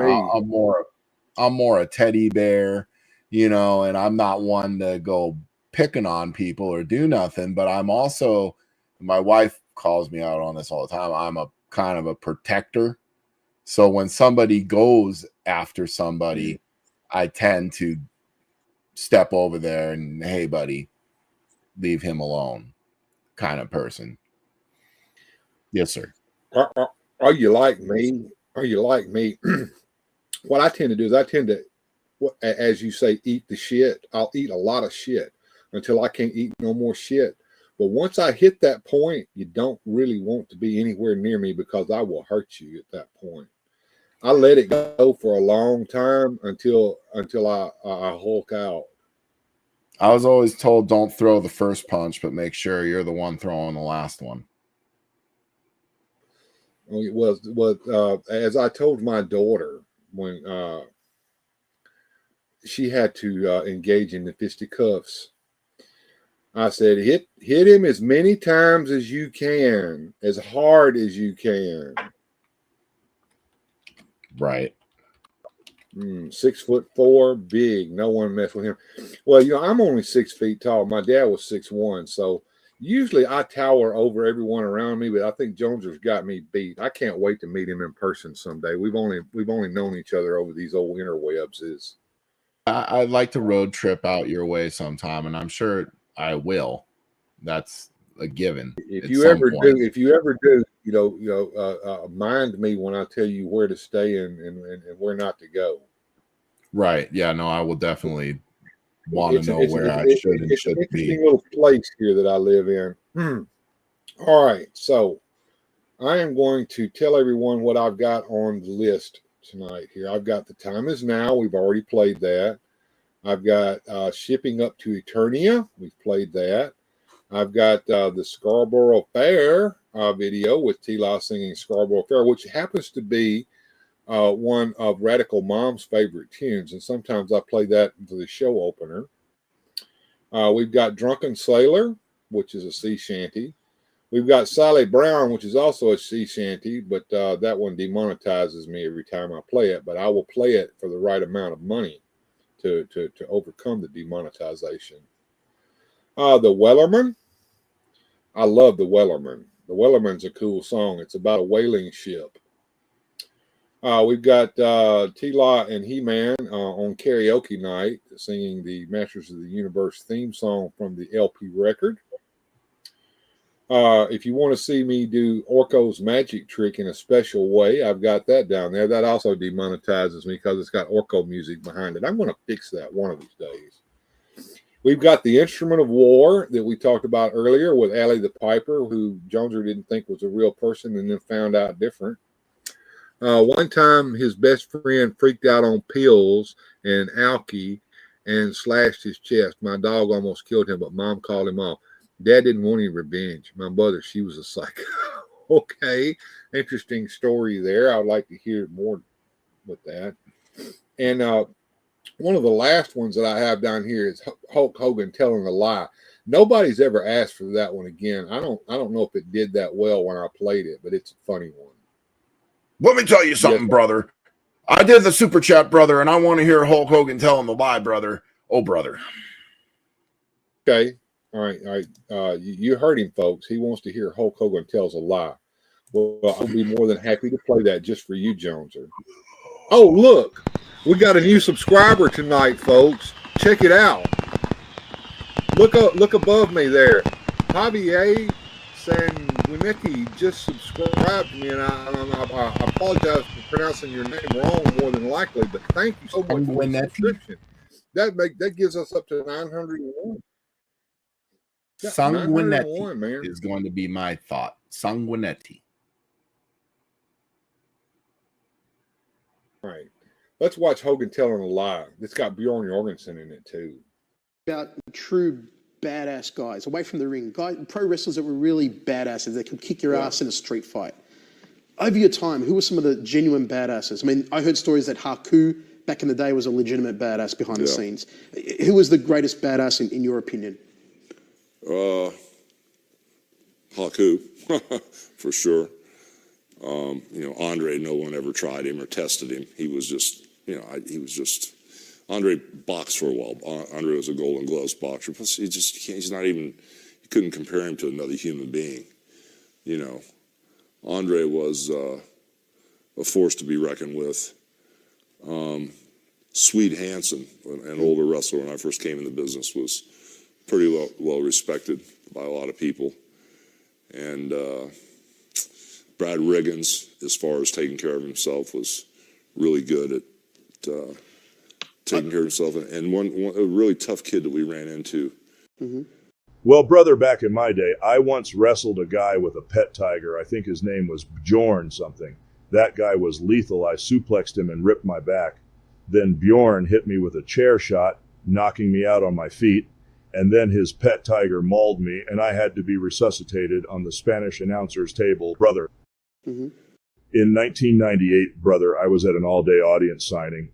I'm more a teddy bear, and I'm not one to go picking on people or do nothing, but I'm also, my wife calls me out on this all the time, I'm a kind of a protector. So when somebody goes after somebody, I tend to step over there and, hey buddy, leave him alone, kind of person. Yes, sir. Are you like me? Are you like me? What I tend to do is I tend to, as you say, eat the shit. I'll eat a lot of shit until I can't eat no more shit. But once I hit that point, you don't really want to be anywhere near me because I will hurt you at that point. I let it go for a long time until I hulk out. I was always told don't throw the first punch, but make sure you're the one throwing the last one. Well, as I told my daughter when she had to engage in the fisticuffs, I said, hit him as many times as you can, as hard as you can. Right. 6'4", big. No one mess with him. Well, I'm only 6 feet tall. My dad was 6'1", so usually I tower over everyone around me. But I think Joneser's got me beat. I can't wait to meet him in person someday. We've only known each other over these old interwebs. I'd like to road trip out your way sometime, and I'm sure I will. That's a given. If you ever do, mind me when I tell you where to stay and where not to go. Right. Yeah. No, I will definitely want to know where I should and shouldn't be. It's an interesting little place here that I live in. All right. So I am going to tell everyone what I've got on the list tonight here. I've got The Time Is Now. We've already played that. I've got Shipping Up to Eternia. We've played that. I've got the Scarborough Fair video with T-Law singing Scarborough Fair, which happens to be one of Radical Mom's favorite tunes. And sometimes I play that for the show opener. We've got Drunken Sailor, which is a sea shanty. We've got Sally Brown, which is also a sea shanty, but that one demonetizes me every time I play it. But I will play it for the right amount of money to overcome the demonetization. The Wellerman. I love the Wellerman. The Wellerman's a cool song. It's about a whaling ship. We've got T-Law and He-Man on karaoke night singing the Masters of the Universe theme song from the LP record. If you want to see me do Orko's magic trick in a special way, I've got that down there. That also demonetizes me because it's got Orko music behind it. I'm going to fix that one of these days. We've got the Instrument of War that we talked about earlier with Allie the Piper, who Joneser didn't think was a real person and then found out different. One time his best friend freaked out on pills and alky and slashed his chest. My dog almost killed him, but Mom called him off. Dad didn't want any revenge. My mother, she was a psycho. Okay, interesting story there. I would like to hear more with that. And one of the last ones that I have down here is Hulk Hogan telling a lie. Nobody's ever asked for that one again. I don't know if it did that well when I played it, but it's a funny one. Let me tell you something, brother. I did the super chat, brother, and I want to hear Hulk Hogan telling the lie, brother. Oh, brother. Okay. All right. You heard him, folks. He wants to hear Hulk Hogan tells a lie. Well, I'll be more than happy to play that just for you, Joneser. Oh, look. We got a new subscriber tonight, folks. Check it out. Look above me there. Javier Sanguinetti just subscribed to me, and I apologize for pronouncing your name wrong more than likely, but thank you so much for the subscription. That gives us up to 901. Sanguinetti is going to be my thought. Sanguinetti. Right. Let's watch Hogan telling a lie. It's got Bjorn Jorgensen in it too. About true badass guys away from the ring, pro wrestlers that were really badasses that could kick your ass in a street fight. Over your time, who were some of the genuine badasses? I mean, I heard stories that Haku back in the day was a legitimate badass behind the scenes. Who was the greatest badass in your opinion? Haku, for sure. Andre, no one ever tried him or tested him. He was just, Andre boxed for a while. Andre was a Golden Gloves boxer. Plus, you couldn't compare him to another human being. Andre was a force to be reckoned with. Swede Hansen, an older wrestler when I first came in the business, was pretty well respected by a lot of people. And Brad Riggins, as far as taking care of himself, was really good at taking care of himself. And a really tough kid that we ran into. Mm-hmm. Well, brother, back in my day, I once wrestled a guy with a pet tiger. I think his name was Bjorn something. That guy was lethal. I suplexed him and ripped my back. Then Bjorn hit me with a chair shot, knocking me out on my feet. And then his pet tiger mauled me, and I had to be resuscitated on the Spanish announcer's table. Brother. Mm-hmm. In 1998, brother, I was at an all-day audience signing,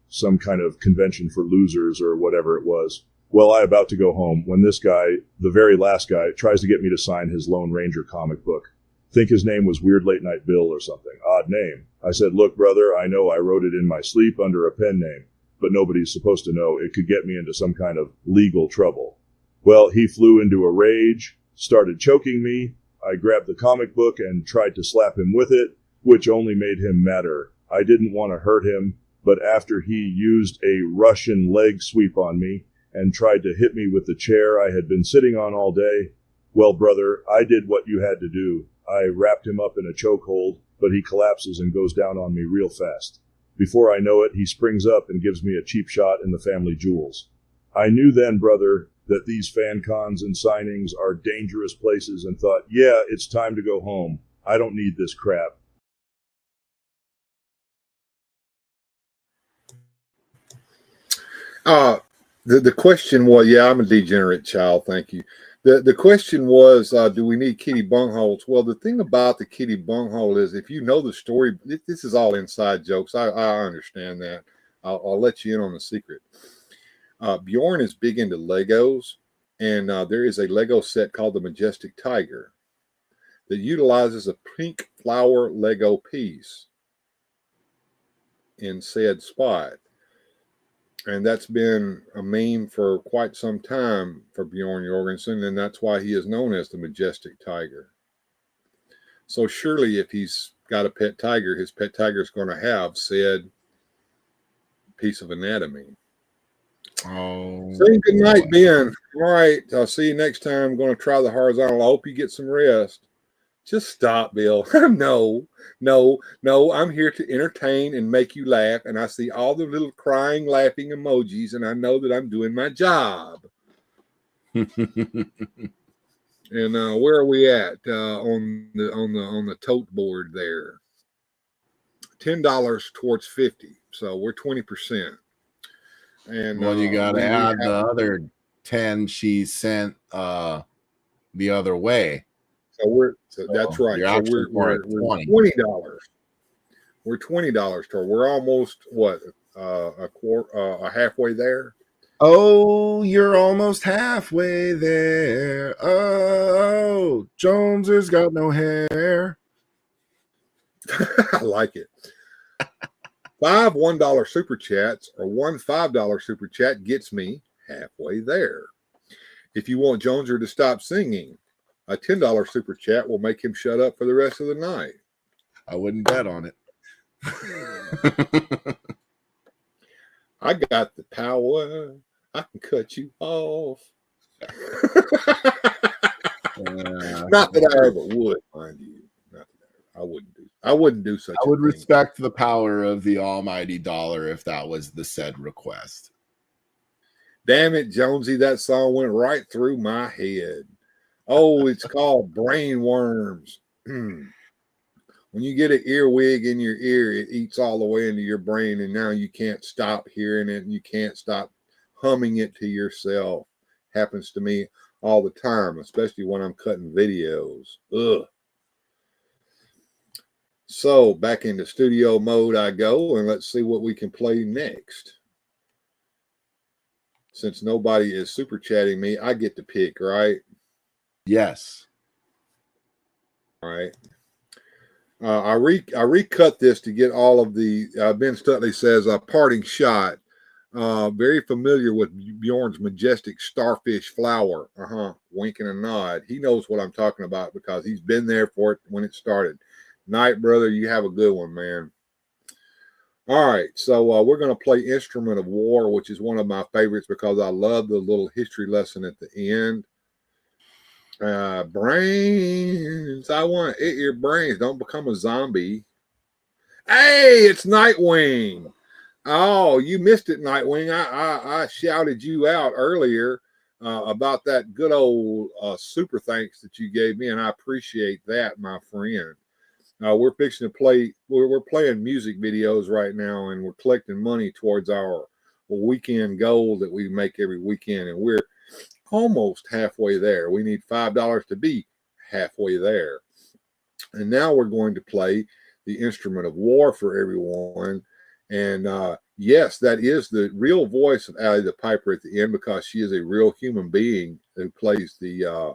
some kind of convention for losers or whatever it was. Well, I about to go home when this guy, the very last guy, tries to get me to sign his Lone Ranger comic book. Think his name was Weird Late Night Bill or something. Odd name. I said, look, brother, I know I wrote it in my sleep under a pen name, but nobody's supposed to know. It could get me into some kind of legal trouble. Well, he flew into a rage, started choking me. I grabbed the comic book and tried to slap him with it, which only made him madder. I didn't want to hurt him, but after he used a Russian leg sweep on me and tried to hit me with the chair I had been sitting on all day, well, brother, I did what you had to do. I wrapped him up in a chokehold, but he collapses and goes down on me real fast. Before I know it, he springs up and gives me a cheap shot in the family jewels. I knew then, brother, that these fan cons and signings are dangerous places and thought, yeah, it's time to go home. I don't need this crap. The question was, I'm a degenerate child, thank you. The question was, do we need kitty bungholes? Well, the thing about the kitty bunghole is, if you know the story, this is all inside jokes. I understand that. I'll let you in on the secret. Bjorn is big into Legos, and there is a Lego set called the Majestic Tiger that utilizes a pink flower Lego piece in said spot. And that's been a meme for quite some time for Bjorn Jorgensen, and that's why he is known as the Majestic Tiger. So surely if he's got a pet tiger, his pet tiger is going to have said piece of anatomy. Oh, Say good night, Ben. All right, I'll see you next time. I'm going to try the horizontal. I hope you get some rest. Just stop, Bill. No. I'm here to entertain and make you laugh. And I see all the little crying, laughing emojis, and I know that I'm doing my job. And where are we at on the tote board there? $10 towards 50. So we're 20%. And well, you got to add the other 10 she sent the other way. So that's right. So we're $20. We're $20 toward. We're almost a halfway there. Oh, you're almost halfway there. Oh, Jones has got no hair. I like it. 5 $1 super chats or 1 $5 super chat gets me halfway there. If you want Joneser to stop singing, a $10 super chat will make him shut up for the rest of the night. I wouldn't bet on it. I got the power. I can cut you off. Not that I ever would, mind you. Not that I wouldn't do such. I would respect the power of the almighty dollar if that was the said request. Damn it, Jonesy, that song went right through my head. Oh, it's called brain worms. When you get an earwig in your ear, it eats all the way into your brain, and now you can't stop hearing it, and you can't stop humming it to yourself. Happens to me all the time, especially when I'm cutting videos. Ugh. So back into studio mode I go, and let's see what we can play next. Since nobody is super chatting me, I get to pick, right? Yes. All right. I recut this to get all of the Ben Stutley says a parting shot. Very familiar with Bjorn's majestic starfish flower. Wink and a nod. He knows what I'm talking about because he's been there for it when it started. Night, brother. You have a good one, man. All right, so we're going to play Instrument of War, which is one of my favorites because I love the little history lesson at the end. Brains. I want to eat your brains. Don't become a zombie. Hey, it's Nightwing. Oh, you missed it, Nightwing. I shouted you out earlier about that good old super thanks that you gave me, and I appreciate that, my friend. We're fixing to play. We're playing music videos right now, and we're collecting money towards our weekend goal that we make every weekend, and we're almost halfway there. We need $5 to be halfway there. And now we're going to play the Instrument of War for everyone. And yes, that is the real voice of Allie the Piper at the end because she is a real human being who plays the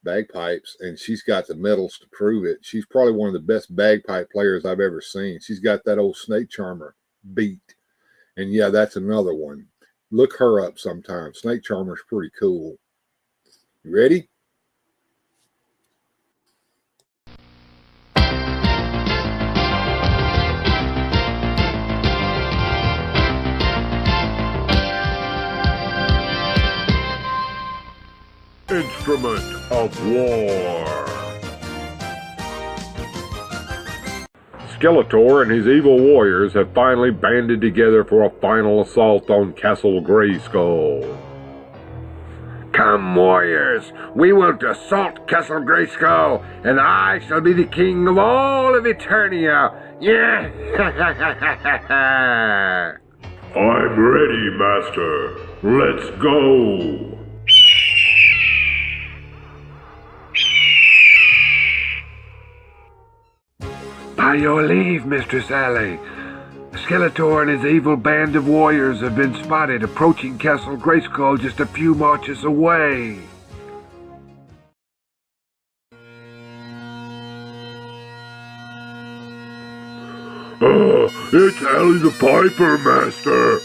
bagpipes, and she's got the medals to prove it. She's probably one of the best bagpipe players I've ever seen. She's got that old Snake Charmer beat. And yeah, that's another one. Look her up sometime. Snake Charmer's pretty cool. You ready? Instrument of War. Skeletor and his evil warriors have finally banded together for a final assault on Castle Grayskull. Come, warriors, we will assault Castle Grayskull, and I shall be the king of all of Eternia. Yeah! I'm ready, Master. Let's go. By your leave, Mistress Alley. Skeletor and his evil band of warriors have been spotted approaching Castle Grayskull just a few marches away. It's Allie the Piper, Master.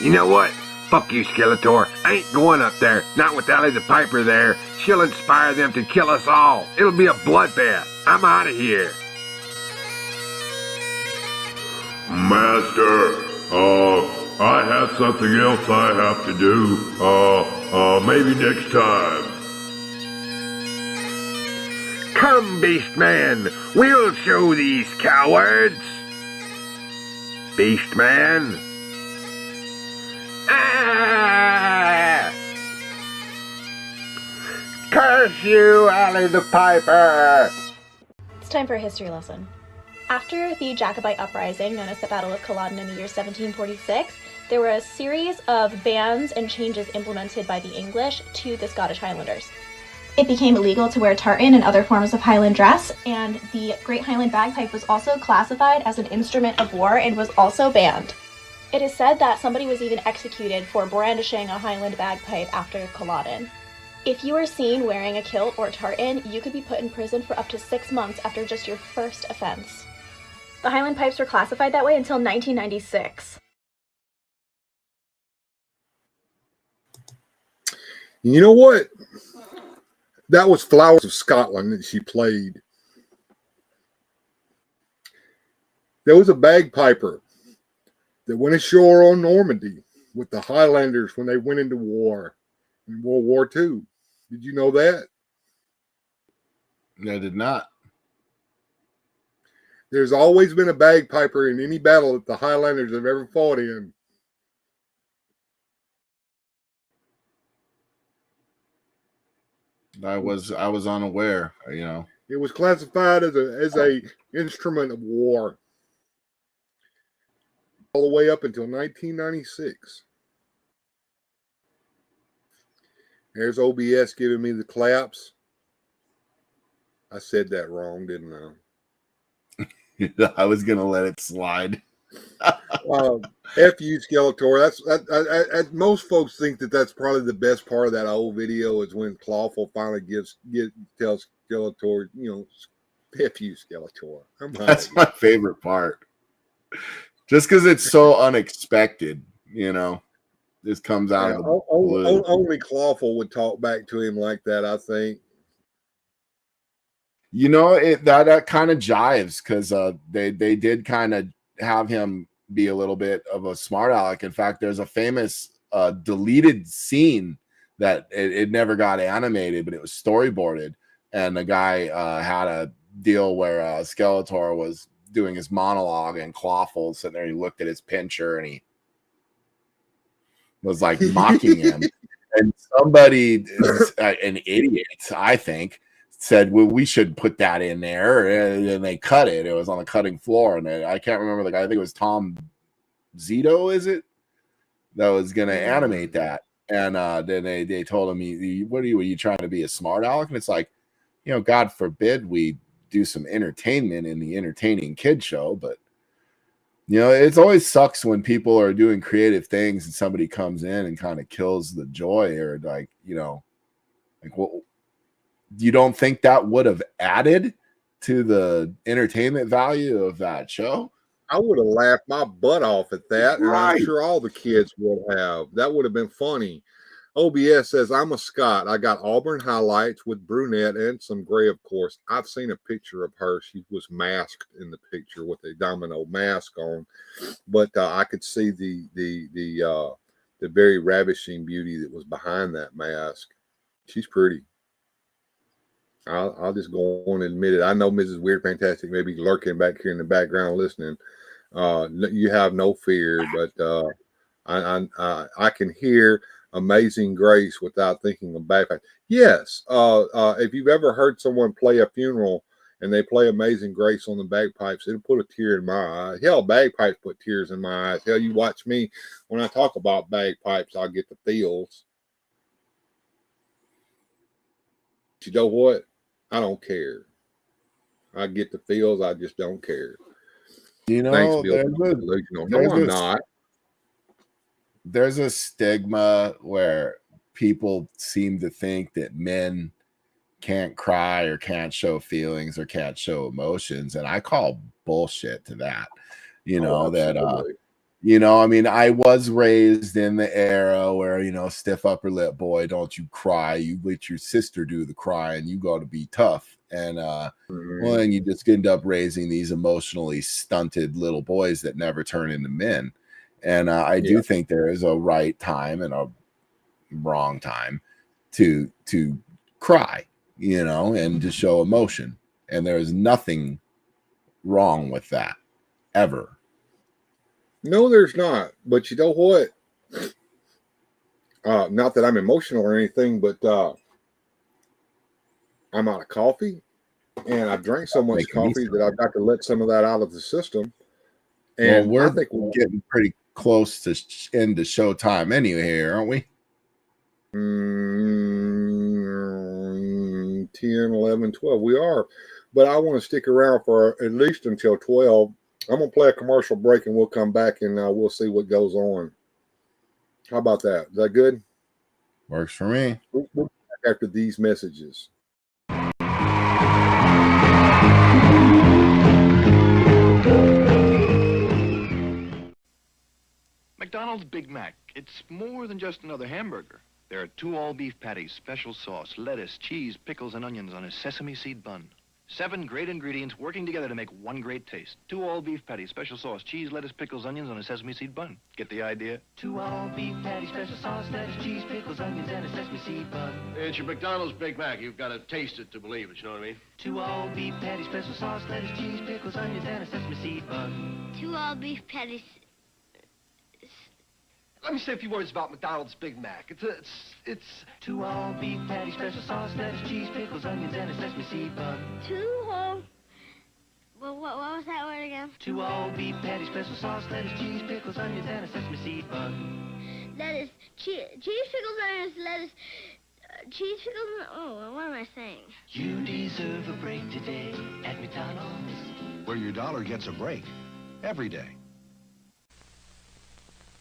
You know what? Fuck you, Skeletor. I ain't going up there. Not with Ally the Piper there. She'll inspire them to kill us all. It'll be a bloodbath. I'm out of here. Master, I have something else I have to do. Maybe next time. Come, Beastman. We'll show these cowards. Beastman. Ah! Curse you, Ally the Piper! It's time for a history lesson. After the Jacobite uprising, known as the Battle of Culloden in the year 1746, there were a series of bans and changes implemented by the English to the Scottish Highlanders. It became illegal to wear tartan and other forms of Highland dress, and the Great Highland Bagpipe was also classified as an instrument of war and was also banned. It is said that somebody was even executed for brandishing a Highland bagpipe after Culloden. If you are seen wearing a kilt or tartan, you could be put in prison for up to 6 months after just your first offense. The Highland pipes were classified that way until 1996. You know what? That was Flowers of Scotland that she played. There was a bagpiper that went ashore on Normandy with the Highlanders when they went into war in World War II. Did you know that? I did not. There's always been a bagpiper in any battle that the Highlanders have ever fought in. I was unaware, you know. It was classified as a instrument of war all the way up until 1996. There's OBS giving me the claps. I said that wrong, didn't I? I was gonna let it slide. F you, Skeletor. Most folks think that that's probably the best part of that old video is when Clawful finally tells Skeletor, you know, F you, Skeletor. That's my favorite part. Just because it's so unexpected, you know. This comes out of the blue. Only Clawful would talk back to him like that, I think. You know, that kind of jives because they did kind of have him be a little bit of a smart aleck. In fact, there's a famous deleted scene that it never got animated, but it was storyboarded. And the guy had a deal where Skeletor was doing his monologue and Clawful sitting there. He looked at his pincher and he was like mocking him. And somebody, an idiot, I think, said, well, we should put that in there, and they cut it. It was on the cutting floor, and I can't remember the guy. I think it was Tom Zito, is it? That was going to animate that. And then they told him, what are you trying to be, a smart aleck? And it's like, you know, God forbid we do some entertainment in the entertaining kid show, but you know, it always sucks when people are doing creative things and somebody comes in and kind of kills the joy, or like, you know, like, well, you don't think that would have added to the entertainment value of that show? I would have laughed my butt off at that, and Right. I'm sure all the kids would have. That would have been funny. OBS says, I'm a Scot. I got auburn highlights with brunette and some gray, of course. I've seen a picture of her. She was masked in the picture with a domino mask on, but I could see the very ravishing beauty that was behind that mask. She's pretty. I'll just go on and admit it. I know Mrs. Weird Fantastic may be lurking back here in the background listening. You have no fear, but I can hear Amazing Grace without thinking of bagpipes. Yes, if you've ever heard someone play a funeral and they play Amazing Grace on the bagpipes, it'll put a tear in my eye. Hell, bagpipes put tears in my eyes. Hell, you watch me when I talk about bagpipes, I'll get the feels. But you know what? I don't care. I get the feels. I just don't care. You know, thanks, Bill. No, I'm not. There's a stigma where people seem to think that men can't cry or can't show feelings or can't show emotions, and I call bullshit to that. You know, that You know, I mean, I was raised in the era where, you know, stiff upper lip, boy, don't you cry. You let your sister do the crying. You got to be tough. And, well, then you just end up raising these emotionally stunted little boys that never turn into men. And I do think there is a right time and a wrong time to cry, you know, and to show emotion. And there is nothing wrong with that ever. No, there's not. But you know what? Not that I'm emotional or anything, but I'm out of coffee, and I've drank so much coffee that I've got to let some of that out of the system. And well, I think we're getting pretty close to end the show time anyway here, aren't we? 10, 11, 12. We are. But I want to stick around for at least until 12. I'm going to play a commercial break, and we'll come back, and we'll see what goes on. How about that? Is that good? Works for me. We'll be back after these messages. McDonald's Big Mac. It's more than just another hamburger. There are 2 all-beef patties, special sauce, lettuce, cheese, pickles, and onions on a sesame seed bun. 7 great ingredients working together to make one great taste. 2 all-beef patties, special sauce, cheese, lettuce, pickles, onions on a sesame seed bun. Get the idea? 2 all-beef patties, special sauce, lettuce, cheese, pickles, onions, and a sesame seed bun. It's your McDonald's Big Mac. You've got to taste it to believe it, you know what I mean? 2 all-beef patties, special sauce, lettuce, cheese, pickles, onions, and a sesame seed bun. 2 all-beef patties. Let me say a few words about McDonald's Big Mac. It's 2 all-beef patties, special sauce, lettuce, cheese, pickles, onions, and a sesame seed bun. 2 whole... Well, what was that word again? 2 all-beef patties, special sauce, lettuce, cheese, pickles, onions, and a sesame seed bun. Lettuce, cheese, pickles, onions, lettuce, cheese, pickles, oh, what am I saying? You deserve a break today at McDonald's, where your dollar gets a break every day.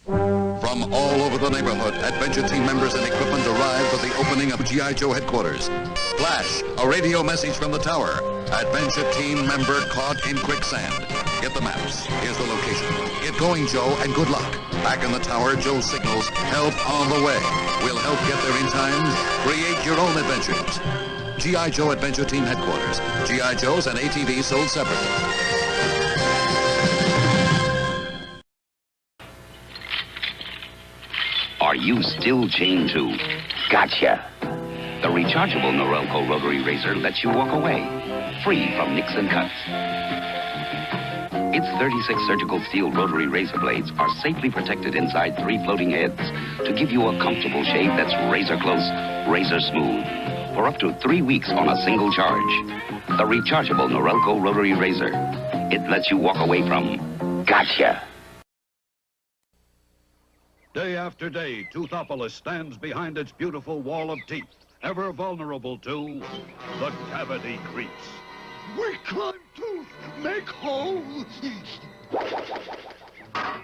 From all over the neighborhood, adventure team members and equipment arrive for the opening of G.I. Joe headquarters. Flash, a radio message from the tower. Adventure team member caught in quicksand. Get the maps. Here's the location. Get going, Joe, and good luck. Back in the tower, Joe signals, help on the way. We'll help get there in time. Create your own adventures. G.I. Joe Adventure Team Headquarters. G.I. Joes and ATVs sold separately. Are you still chained to? Gotcha! The rechargeable Norelco rotary razor lets you walk away, free from nicks and cuts. Its 36 surgical steel rotary razor blades are safely protected inside 3 floating heads to give you a comfortable shave that's razor close, razor smooth, for up to 3 weeks on a single charge. The rechargeable Norelco rotary razor. It lets you walk away from gotcha! Day after day, Toothopolis stands behind its beautiful wall of teeth, ever vulnerable to the cavity creeps. We climb tooth, make holes.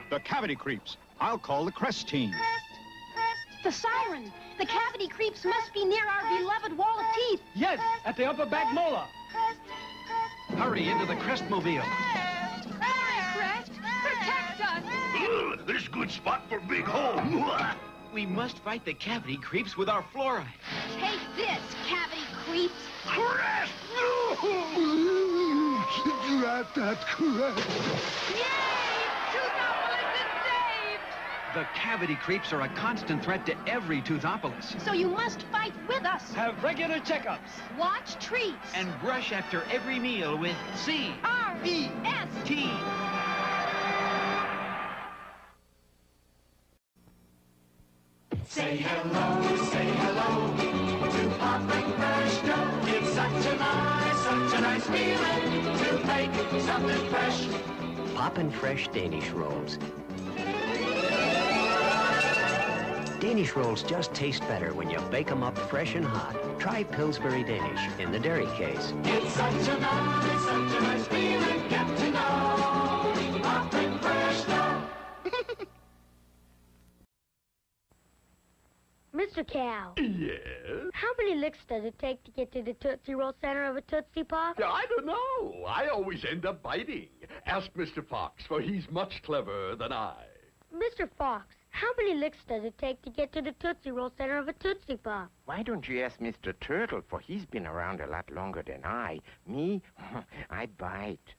The cavity creeps. I'll call the Crest team. The siren. The cavity creeps must be near our beloved wall of teeth. Yes, at the upper back molar. Hurry into the Crestmobile. This good spot for big hole. We must fight the cavity creeps with our fluoride. Take this, cavity creeps. Crest! No! Drat that crest. Yay! Toothopolis is saved! The cavity creeps are a constant threat to every Toothopolis. So you must fight with us. Have regular checkups. Watch treats. And brush after every meal with C-R-E-S-T. Say hello to Pop and Fresh Joe. It's such a nice feeling to make something fresh. Pop and Fresh Danish Rolls. Danish rolls just taste better when you bake them up fresh and hot. Try Pillsbury Danish in the dairy case. It's such a nice feeling. Get to know Pop and Fresh Joe. Mr. Cow. Yes? How many licks does it take to get to the Tootsie Roll center of a Tootsie Pop? I don't know. I always end up biting. Ask Mr. Fox, for he's much cleverer than I. Mr. Fox, how many licks does it take to get to the Tootsie Roll center of a Tootsie Pop? Why don't you ask Mr. Turtle, for he's been around a lot longer than I. Me, I bite.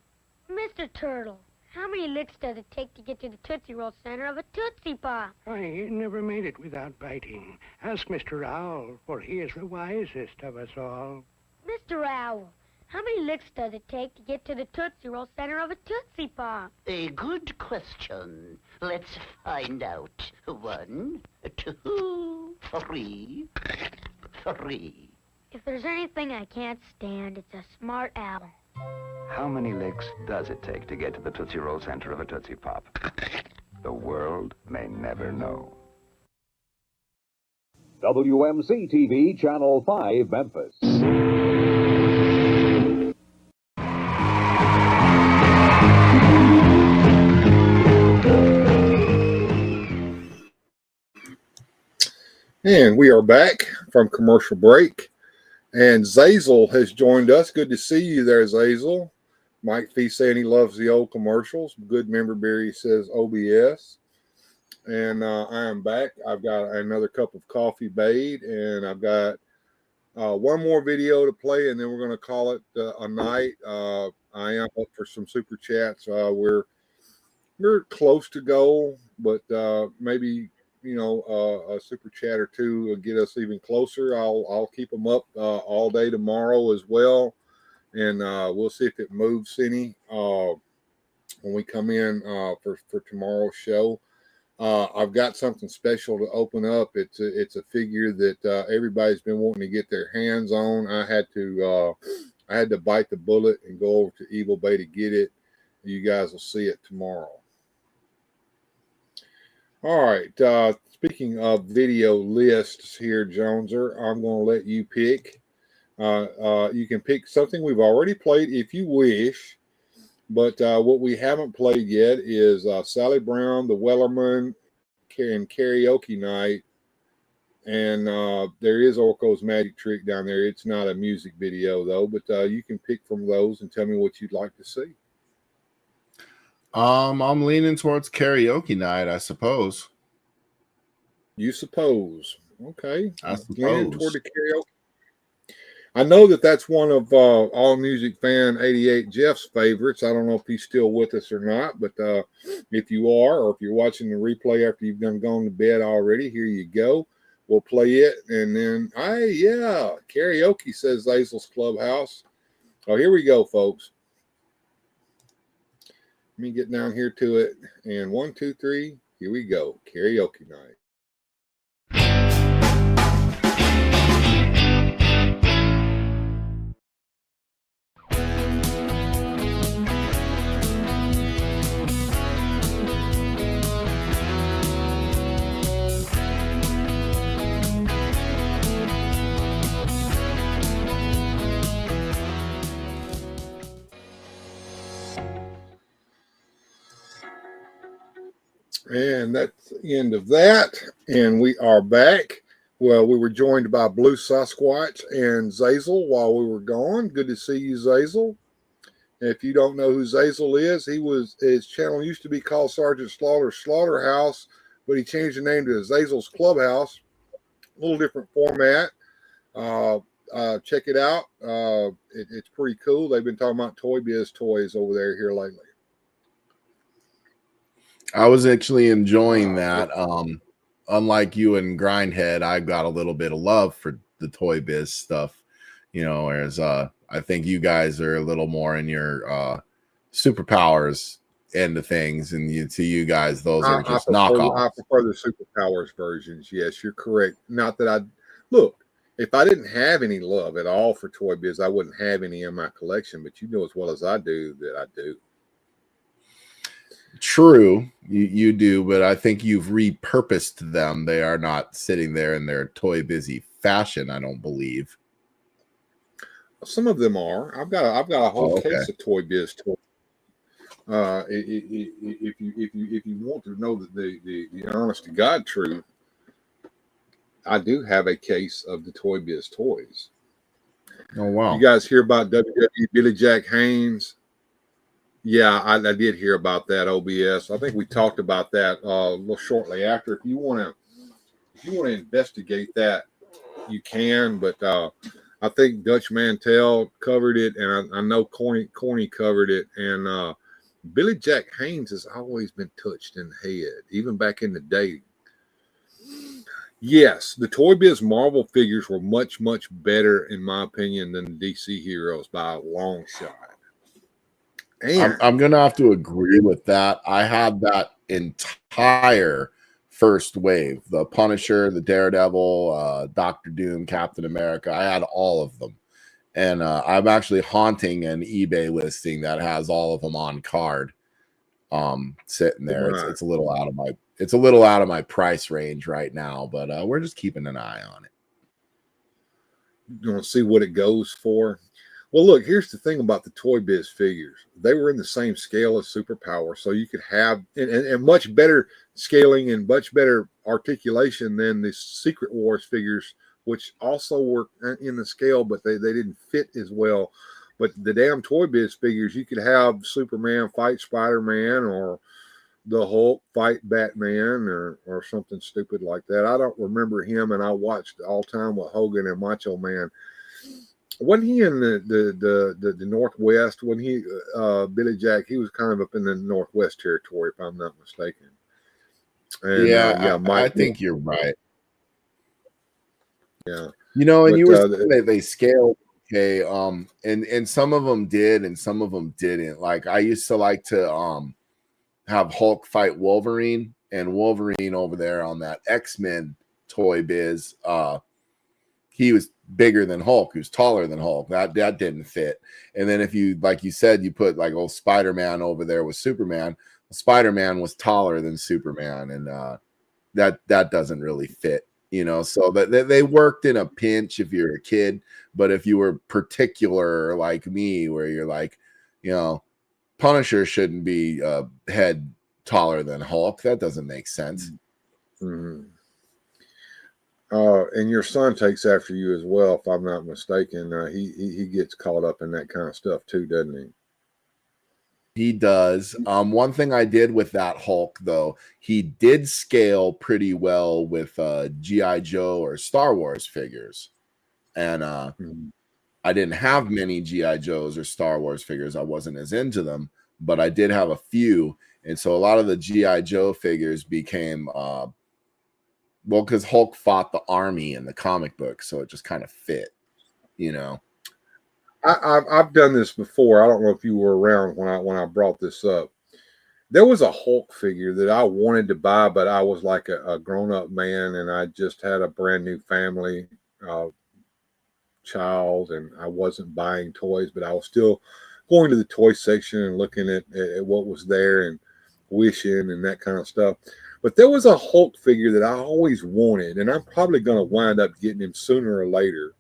Mr. Turtle, how many licks does it take to get to the Tootsie Roll center of a Tootsie Pop? I never made it without biting. Ask Mr. Owl, for he is the wisest of us all. Mr. Owl, how many licks does it take to get to the Tootsie Roll center of a Tootsie Pop? A good question. Let's find out. 1, 2, 3, 3. If there's anything I can't stand, it's a smart owl. How many licks does it take to get to the Tootsie Roll center of a Tootsie Pop? The world may never know. WMC-TV, Channel 5, Memphis. And we are back from commercial break. And Zazel has joined us. Good to see you there, Zazel. Mike Fee saying he loves the old commercials. Good member Barry says OBS. And I am back. I've got another cup of coffee made, and I've got one more video to play, and then we're going to call it a night. I am up for some super chats. We're close to goal, but maybe a super chat or two will get us even closer. I'll keep them up all day tomorrow as well, and we'll see if it moves any when we come in for tomorrow's show. I've got something special to open up. It's a figure that everybody's been wanting to get their hands on. I had to bite the bullet and go over to Evil Bay to get it. You guys will see it tomorrow. All right. Speaking of video lists here, Joneser, I'm going to let you pick. You can pick something we've already played if you wish. But what we haven't played yet is Sally Brown, the Wellerman, and Karaoke Night. And there is Orko's Magic Trick down there. It's not a music video, though. But you can pick from those and tell me what you'd like to see. I'm leaning towards Karaoke Night, I suppose. You suppose. Okay. I suppose. Leaning toward the karaoke. I know that's one of All Music Fan 88 Jeff's favorites. I don't know if he's still with us or not, but if you are, or if you're watching the replay after you've gone to bed already, here you go. We'll play it, and then, karaoke, says Hazel's Clubhouse. Oh, here we go, folks. Let me get down here to it, and 1, 2, 3, here we go. Karaoke Night. And that's the end of that. And we are back. Well, we were joined by Blue Sasquatch and Zazel while we were gone. Good to see you, Zazel. If you don't know who Zazel is, his channel used to be called Sergeant Slaughter's Slaughterhouse, but he changed the name to Zazel's Clubhouse. A little different format. Check it out. It's pretty cool. They've been talking about Toy Biz toys over there here lately. I was actually enjoying that. Unlike you and Grindhead, I've got a little bit of love for the Toy Biz stuff, whereas I think you guys are a little more in your superpowers end of things, and to you guys, those are just knockoffs. I prefer the superpowers versions. Yes, you're correct. Not that look, if I didn't have any love at all for Toy Biz, I wouldn't have any in my collection, but you know as well as I do that I do. True, you do, but I think you've repurposed them. They are not sitting there in their Toy Busy fashion, I don't believe. Some of them are. I've got a whole case of Toy Biz toys. If you want to know the honest to God truth, I do have a case of the Toy Biz toys. Oh wow! You guys hear about WWE Billy Jack Haynes? Yeah, I did hear about that OBS. I think we talked about that a little shortly after. If you want to investigate that, you can. But I think Dutch Mantel covered it, and I know Corny covered it, and Billy Jack Haynes has always been touched in the head, even back in the day. Yes, the Toy Biz Marvel figures were much, much better, in my opinion, than the DC heroes by a long shot. And I'm going to have to agree with that. I had that entire first wave, the Punisher, the Daredevil, Doctor Doom, Captain America. I had all of them. And I'm actually haunting an eBay listing that has all of them on card sitting there. It's a little out of my price range right now, but we're just keeping an eye on it. You want to see what it goes for? Well, look, here's the thing about the Toy Biz figures. They were in the same scale as Superpower, so you could have and much better scaling and much better articulation than the Secret Wars figures, which also were in the scale, but they didn't fit as well. But the damn Toy Biz figures, you could have Superman fight Spider-Man, or the Hulk fight Batman, or something stupid like that. I don't remember him, and I watched all time with Hogan and Macho Man. Wasn't he in the Northwest? When he Billy Jack, he was kind of up in the Northwest territory, if I'm not mistaken. And, yeah, Mike, I think you're right. Yeah, you know, and you were saying they scaled okay. And some of them did, and some of them didn't. Like I used to like to have Hulk fight Wolverine, and Wolverine over there on that X-Men Toy Biz. He was bigger than Hulk. He was taller than Hulk. That didn't fit. And then if you, like you said, you put like old Spider-Man over there with Superman. Spider-Man was taller than Superman, and that doesn't really fit, you know. So that they worked in a pinch if you're a kid, but if you were particular like me, where you're like, you know, Punisher shouldn't be head taller than Hulk. That doesn't make sense. Mm-hmm. And your son takes after you as well, if I'm not mistaken. He gets caught up in that kind of stuff too, doesn't he? He does. One thing I did with that Hulk, though, he did scale pretty well with G.I. Joe or Star Wars figures. And I didn't have many G.I. Joes or Star Wars figures. I wasn't as into them, but I did have a few. And so a lot of the G.I. Joe figures became... well, because Hulk fought the army in the comic book, so it just kind of fit, you know. I've done this before. I don't know if you were around when I brought this up. There was a Hulk figure that I wanted to buy, but I was like a grown-up man, and I just had a brand new family child, and I wasn't buying toys, but I was still going to the toy section and looking at what was there and wishing and that kind of stuff. But there was a Hulk figure that I always wanted, and I'm probably going to wind up getting him sooner or later.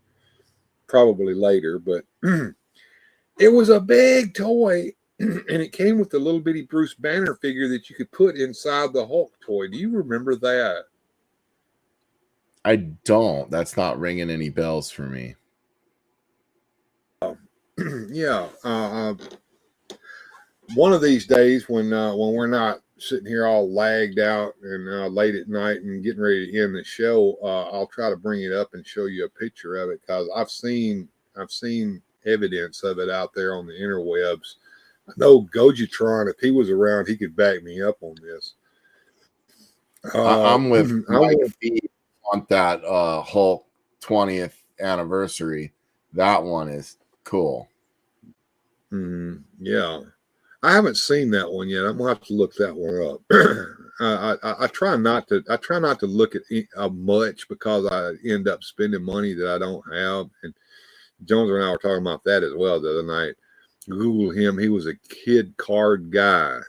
Probably later, but it was a big toy, and it came with the little bitty Bruce Banner figure that you could put inside the Hulk toy. Do you remember that? I don't. That's not ringing any bells for me. Yeah. One of these days when we're not sitting here all lagged out and late at night and getting ready to end the show, I'll try to bring it up and show you a picture of it, because I've seen evidence of it out there on the interwebs. I know Gojitron, if he was around, he could back me up on this. I'm with Mike Fee on that Hulk 20th anniversary. That one is cool. Yeah. I haven't seen that one yet. I'm gonna have to look that one up. I try not to look at much, because I end up spending money that I don't have. And Jones and I were talking about that as well the other night. Google him. He was a kid card guy.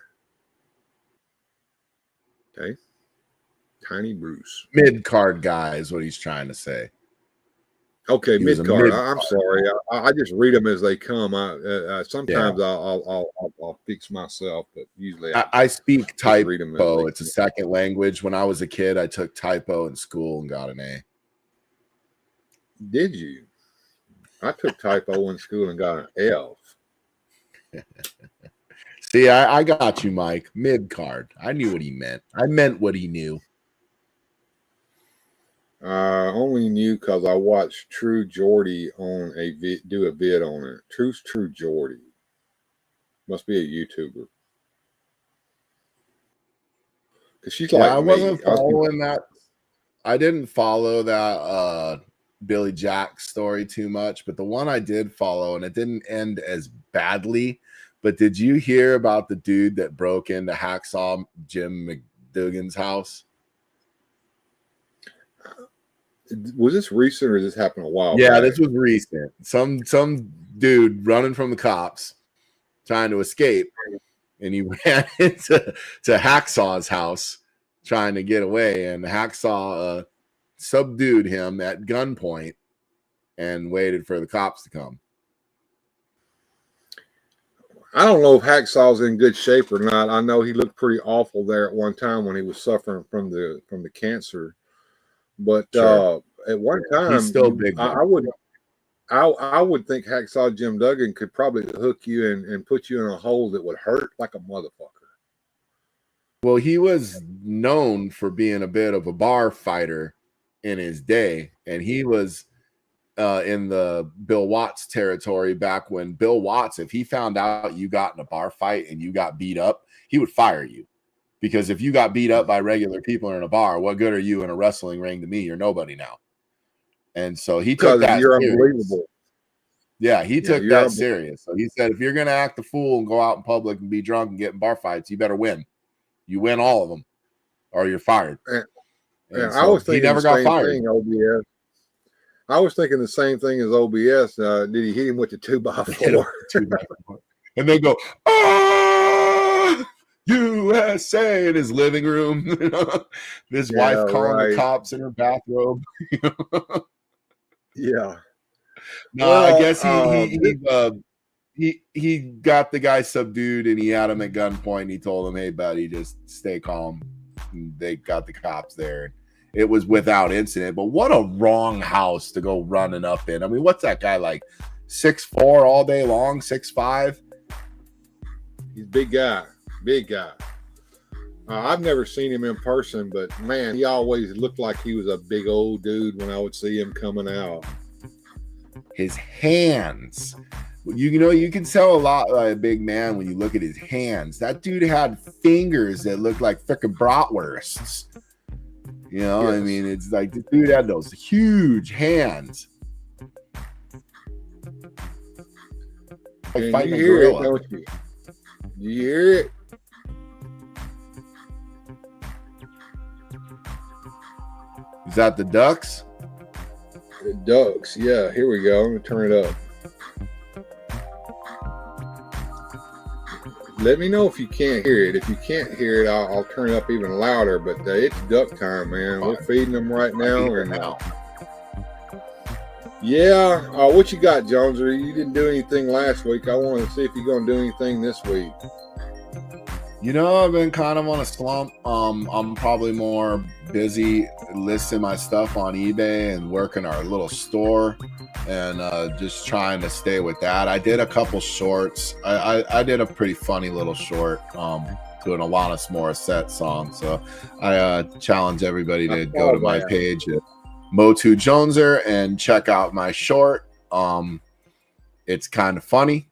Okay. Tiny Bruce. Mid card guy is what he's trying to say. Okay, mid card. I'm sorry. I just read them as they come. Sometimes I'll fix myself, but usually I speak typo. It's a second language. When I was a kid, I took typo in school and got an A. Did you? I took typo in school and got an F. See, I got you, Mike. Mid card. I knew what he meant. I meant what he knew. Only knew because I watched True Geordie on do a vid on it. True Geordie. Must be a YouTuber. Cause she's like I wasn't following that. I didn't follow that Billy Jack story too much, but the one I did follow, and it didn't end as badly. But did you hear about the dude that broke into Hacksaw Jim McDougan's house? Was this recent or did this happen a while Yeah, back? this was recent. Some dude running from the cops trying to escape, and he ran into Hacksaw's house trying to get away, and Hacksaw subdued him at gunpoint and waited for the cops to come. I don't know if Hacksaw's in good shape or not. I know he looked pretty awful there at one time when he was suffering from the cancer. But at one time, he's still big. I would think Hacksaw Jim Duggan could probably hook you and put you in a hole that would hurt like a motherfucker. Well, he was known for being a bit of a bar fighter in his day, and he was in the Bill Watts territory back when Bill Watts, if he found out you got in a bar fight and you got beat up, he would fire you. Because if you got beat up by regular people in a bar, what good are you in a wrestling ring to me? You're nobody now. And so he took that you're serious. Unbelievable. Yeah, he took that serious. So he said, if you're going to act a fool and go out in public and be drunk and get in bar fights, you better win. You win all of them or you're fired. And so I was thinking he never got fired. Thing, OBS. I was thinking the same thing as OBS. Did he hit him with the 2x4? And they go, ah, USA in his living room. His wife calling the cops in her bathrobe. Yeah. No, I guess he got the guy subdued and he had him at gunpoint. And he told him, "Hey, buddy, just stay calm." And they got the cops there. It was without incident. But what a wrong house to go running up in. I mean, what's that guy like? 6'4" all day long, 6'5"? He's a big guy. Big guy. I've never seen him in person, but man, he always looked like he was a big old dude when I would see him coming out. His hands. You know, you can tell a lot by a big man when you look at his hands. That dude had fingers that looked like freaking bratwursts. You know, yes. I mean, it's like the dude had those huge hands. Like fighting a gorilla. It, don't you? You hear it? Is that the ducks? The ducks, yeah. Here we go. I'm gonna turn it up. Let me know if you can't hear it. If you can't hear it, I'll turn it up even louder. But it's duck time, man. We're feeding them right now. Yeah. What you got, Joneser? You didn't do anything last week. I want to see if you're going to do anything this week. You know, I've been kind of on a slump. I'm probably more busy listing my stuff on eBay and working our little store and just trying to stay with that. I did a couple shorts. I did a pretty funny little short to an Alanis Morissette song. So I challenge everybody to go to my page at Motu Joneser and check out my short. It's kind of funny.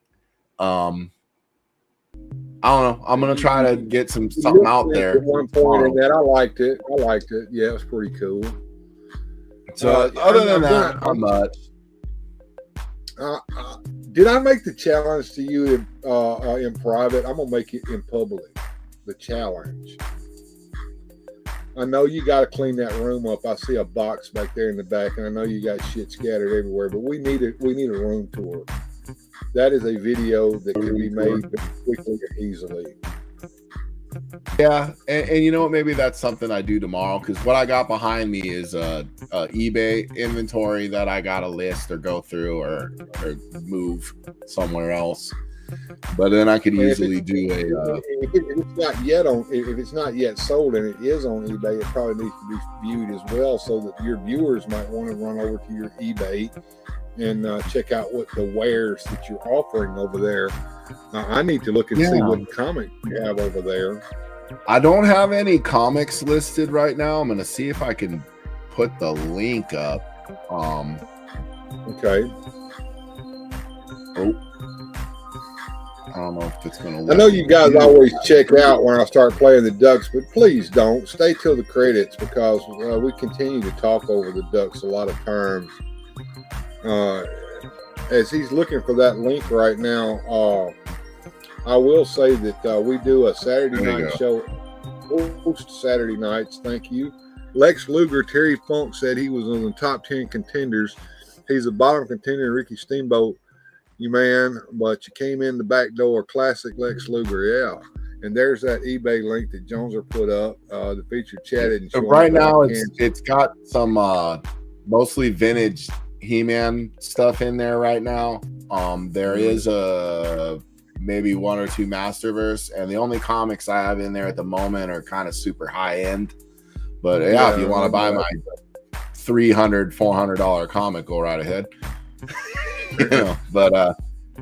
I don't know. I'm gonna try to get something out there. At one point in that, I liked it. Yeah, it was pretty cool. So other than that, not much. Did I make the challenge to you in private? I'm gonna make it in public. The challenge. I know you got to clean that room up. I see a box back there in the back, and I know you got shit scattered everywhere. But we need a room tour. That is a video that can be made quickly and easily. Yeah, and you know what? Maybe that's something I do tomorrow, because what I got behind me is eBay inventory that I got to list or go through or move somewhere else. But then I could easily do a. If it's not yet sold and it is on eBay, it probably needs to be viewed as well, so that your viewers might want to run over to your eBay and check out what the wares that you're offering over there. I need to look and see what comic you have over there. I don't have any comics listed right now. I'm going to see if I can put the link up. Okay. Oh. I don't know if it's going to. I know you guys always check out when I start playing the Ducks, but please don't. Stay till the credits because we continue to talk over the Ducks a lot of times. As he's looking for that link right now, I will say that we do a Saturday night show, most Saturday nights. Thank you. Lex Luger, Terry Funk said he was on the top 10 contenders. He's a bottom contender, Ricky Steamboat. You man, but you came in the back door. Classic Lex Luger, yeah. And there's that eBay link that Joneser put up. The featured chat and right now it's got some mostly vintage He-Man stuff in there right now. There is maybe one or two Masterverse, and the only comics I have in there at the moment are kind of super high end. But yeah, if you want to buy my $300, $400 comic, go right ahead. You know, but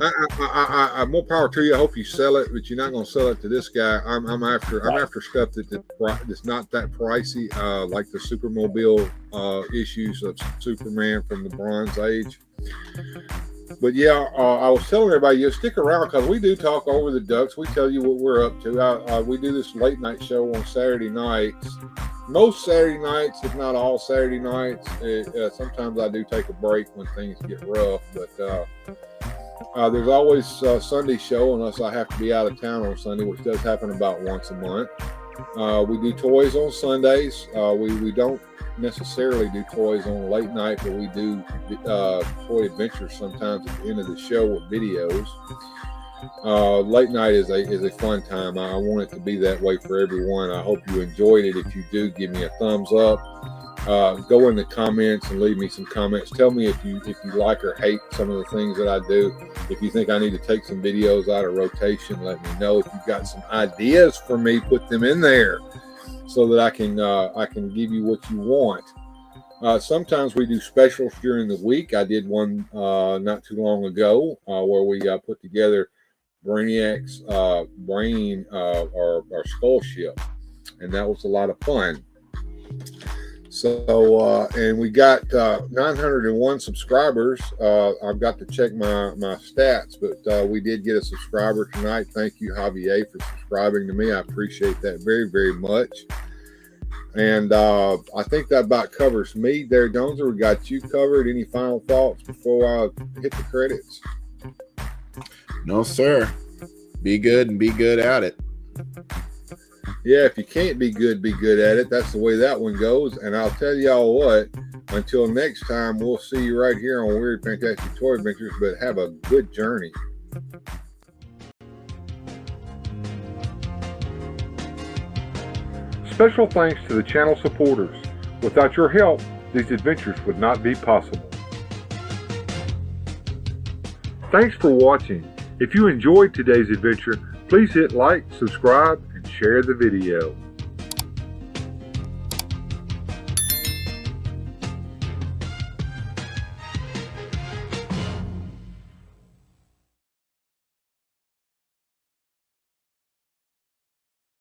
I'm more power to you. I hope you sell it, but you're not going to sell it to this guy. I'm after stuff that's not that pricey, like the Supermobile issues of Superman from the Bronze Age. But yeah, I was telling everybody, you stick around because we do talk over the Ducks. We tell you what we're up to. We do this late night show on Saturday nights. Most Saturday nights, if not all Saturday nights. Sometimes I do take a break when things get rough, but there's always a Sunday show unless I have to be out of town on Sunday, which does happen about once a month. We do toys on Sundays. We don't necessarily do toys on late night, but we do toy adventures sometimes at the end of the show with videos. Late night is a fun time. I want it to be that way for everyone. I hope you enjoyed it. If you do, give me a thumbs up. Go in the comments and leave me some comments. Tell me if you like or hate some of the things that I do. If you think I need to take some videos out of rotation, let me know. If you've got some ideas for me, put them in there so that I can give you what you want. Sometimes we do specials during the week. I did one not too long ago where we put together Brainiac's brain or skull ship, and that was a lot of fun. So and we got 901 subscribers. I've got to check my stats, but we did get a subscriber tonight. Thank you, Javier, for subscribing to me. I appreciate that very, very much. And I think that about covers me there, Joneser. We got you covered. Any final thoughts before I hit the credits? No, sir. Be good and be good at it. Yeah, if you can't be good at it. That's the way that one goes. And I'll tell y'all what, until next time, we'll see you right here on Weird Fantastic Toy Adventures, but have a good journey. Special thanks to the channel supporters. Without your help, these adventures would not be possible. Thanks for watching. If you enjoyed today's adventure, please hit like, subscribe, and share the video.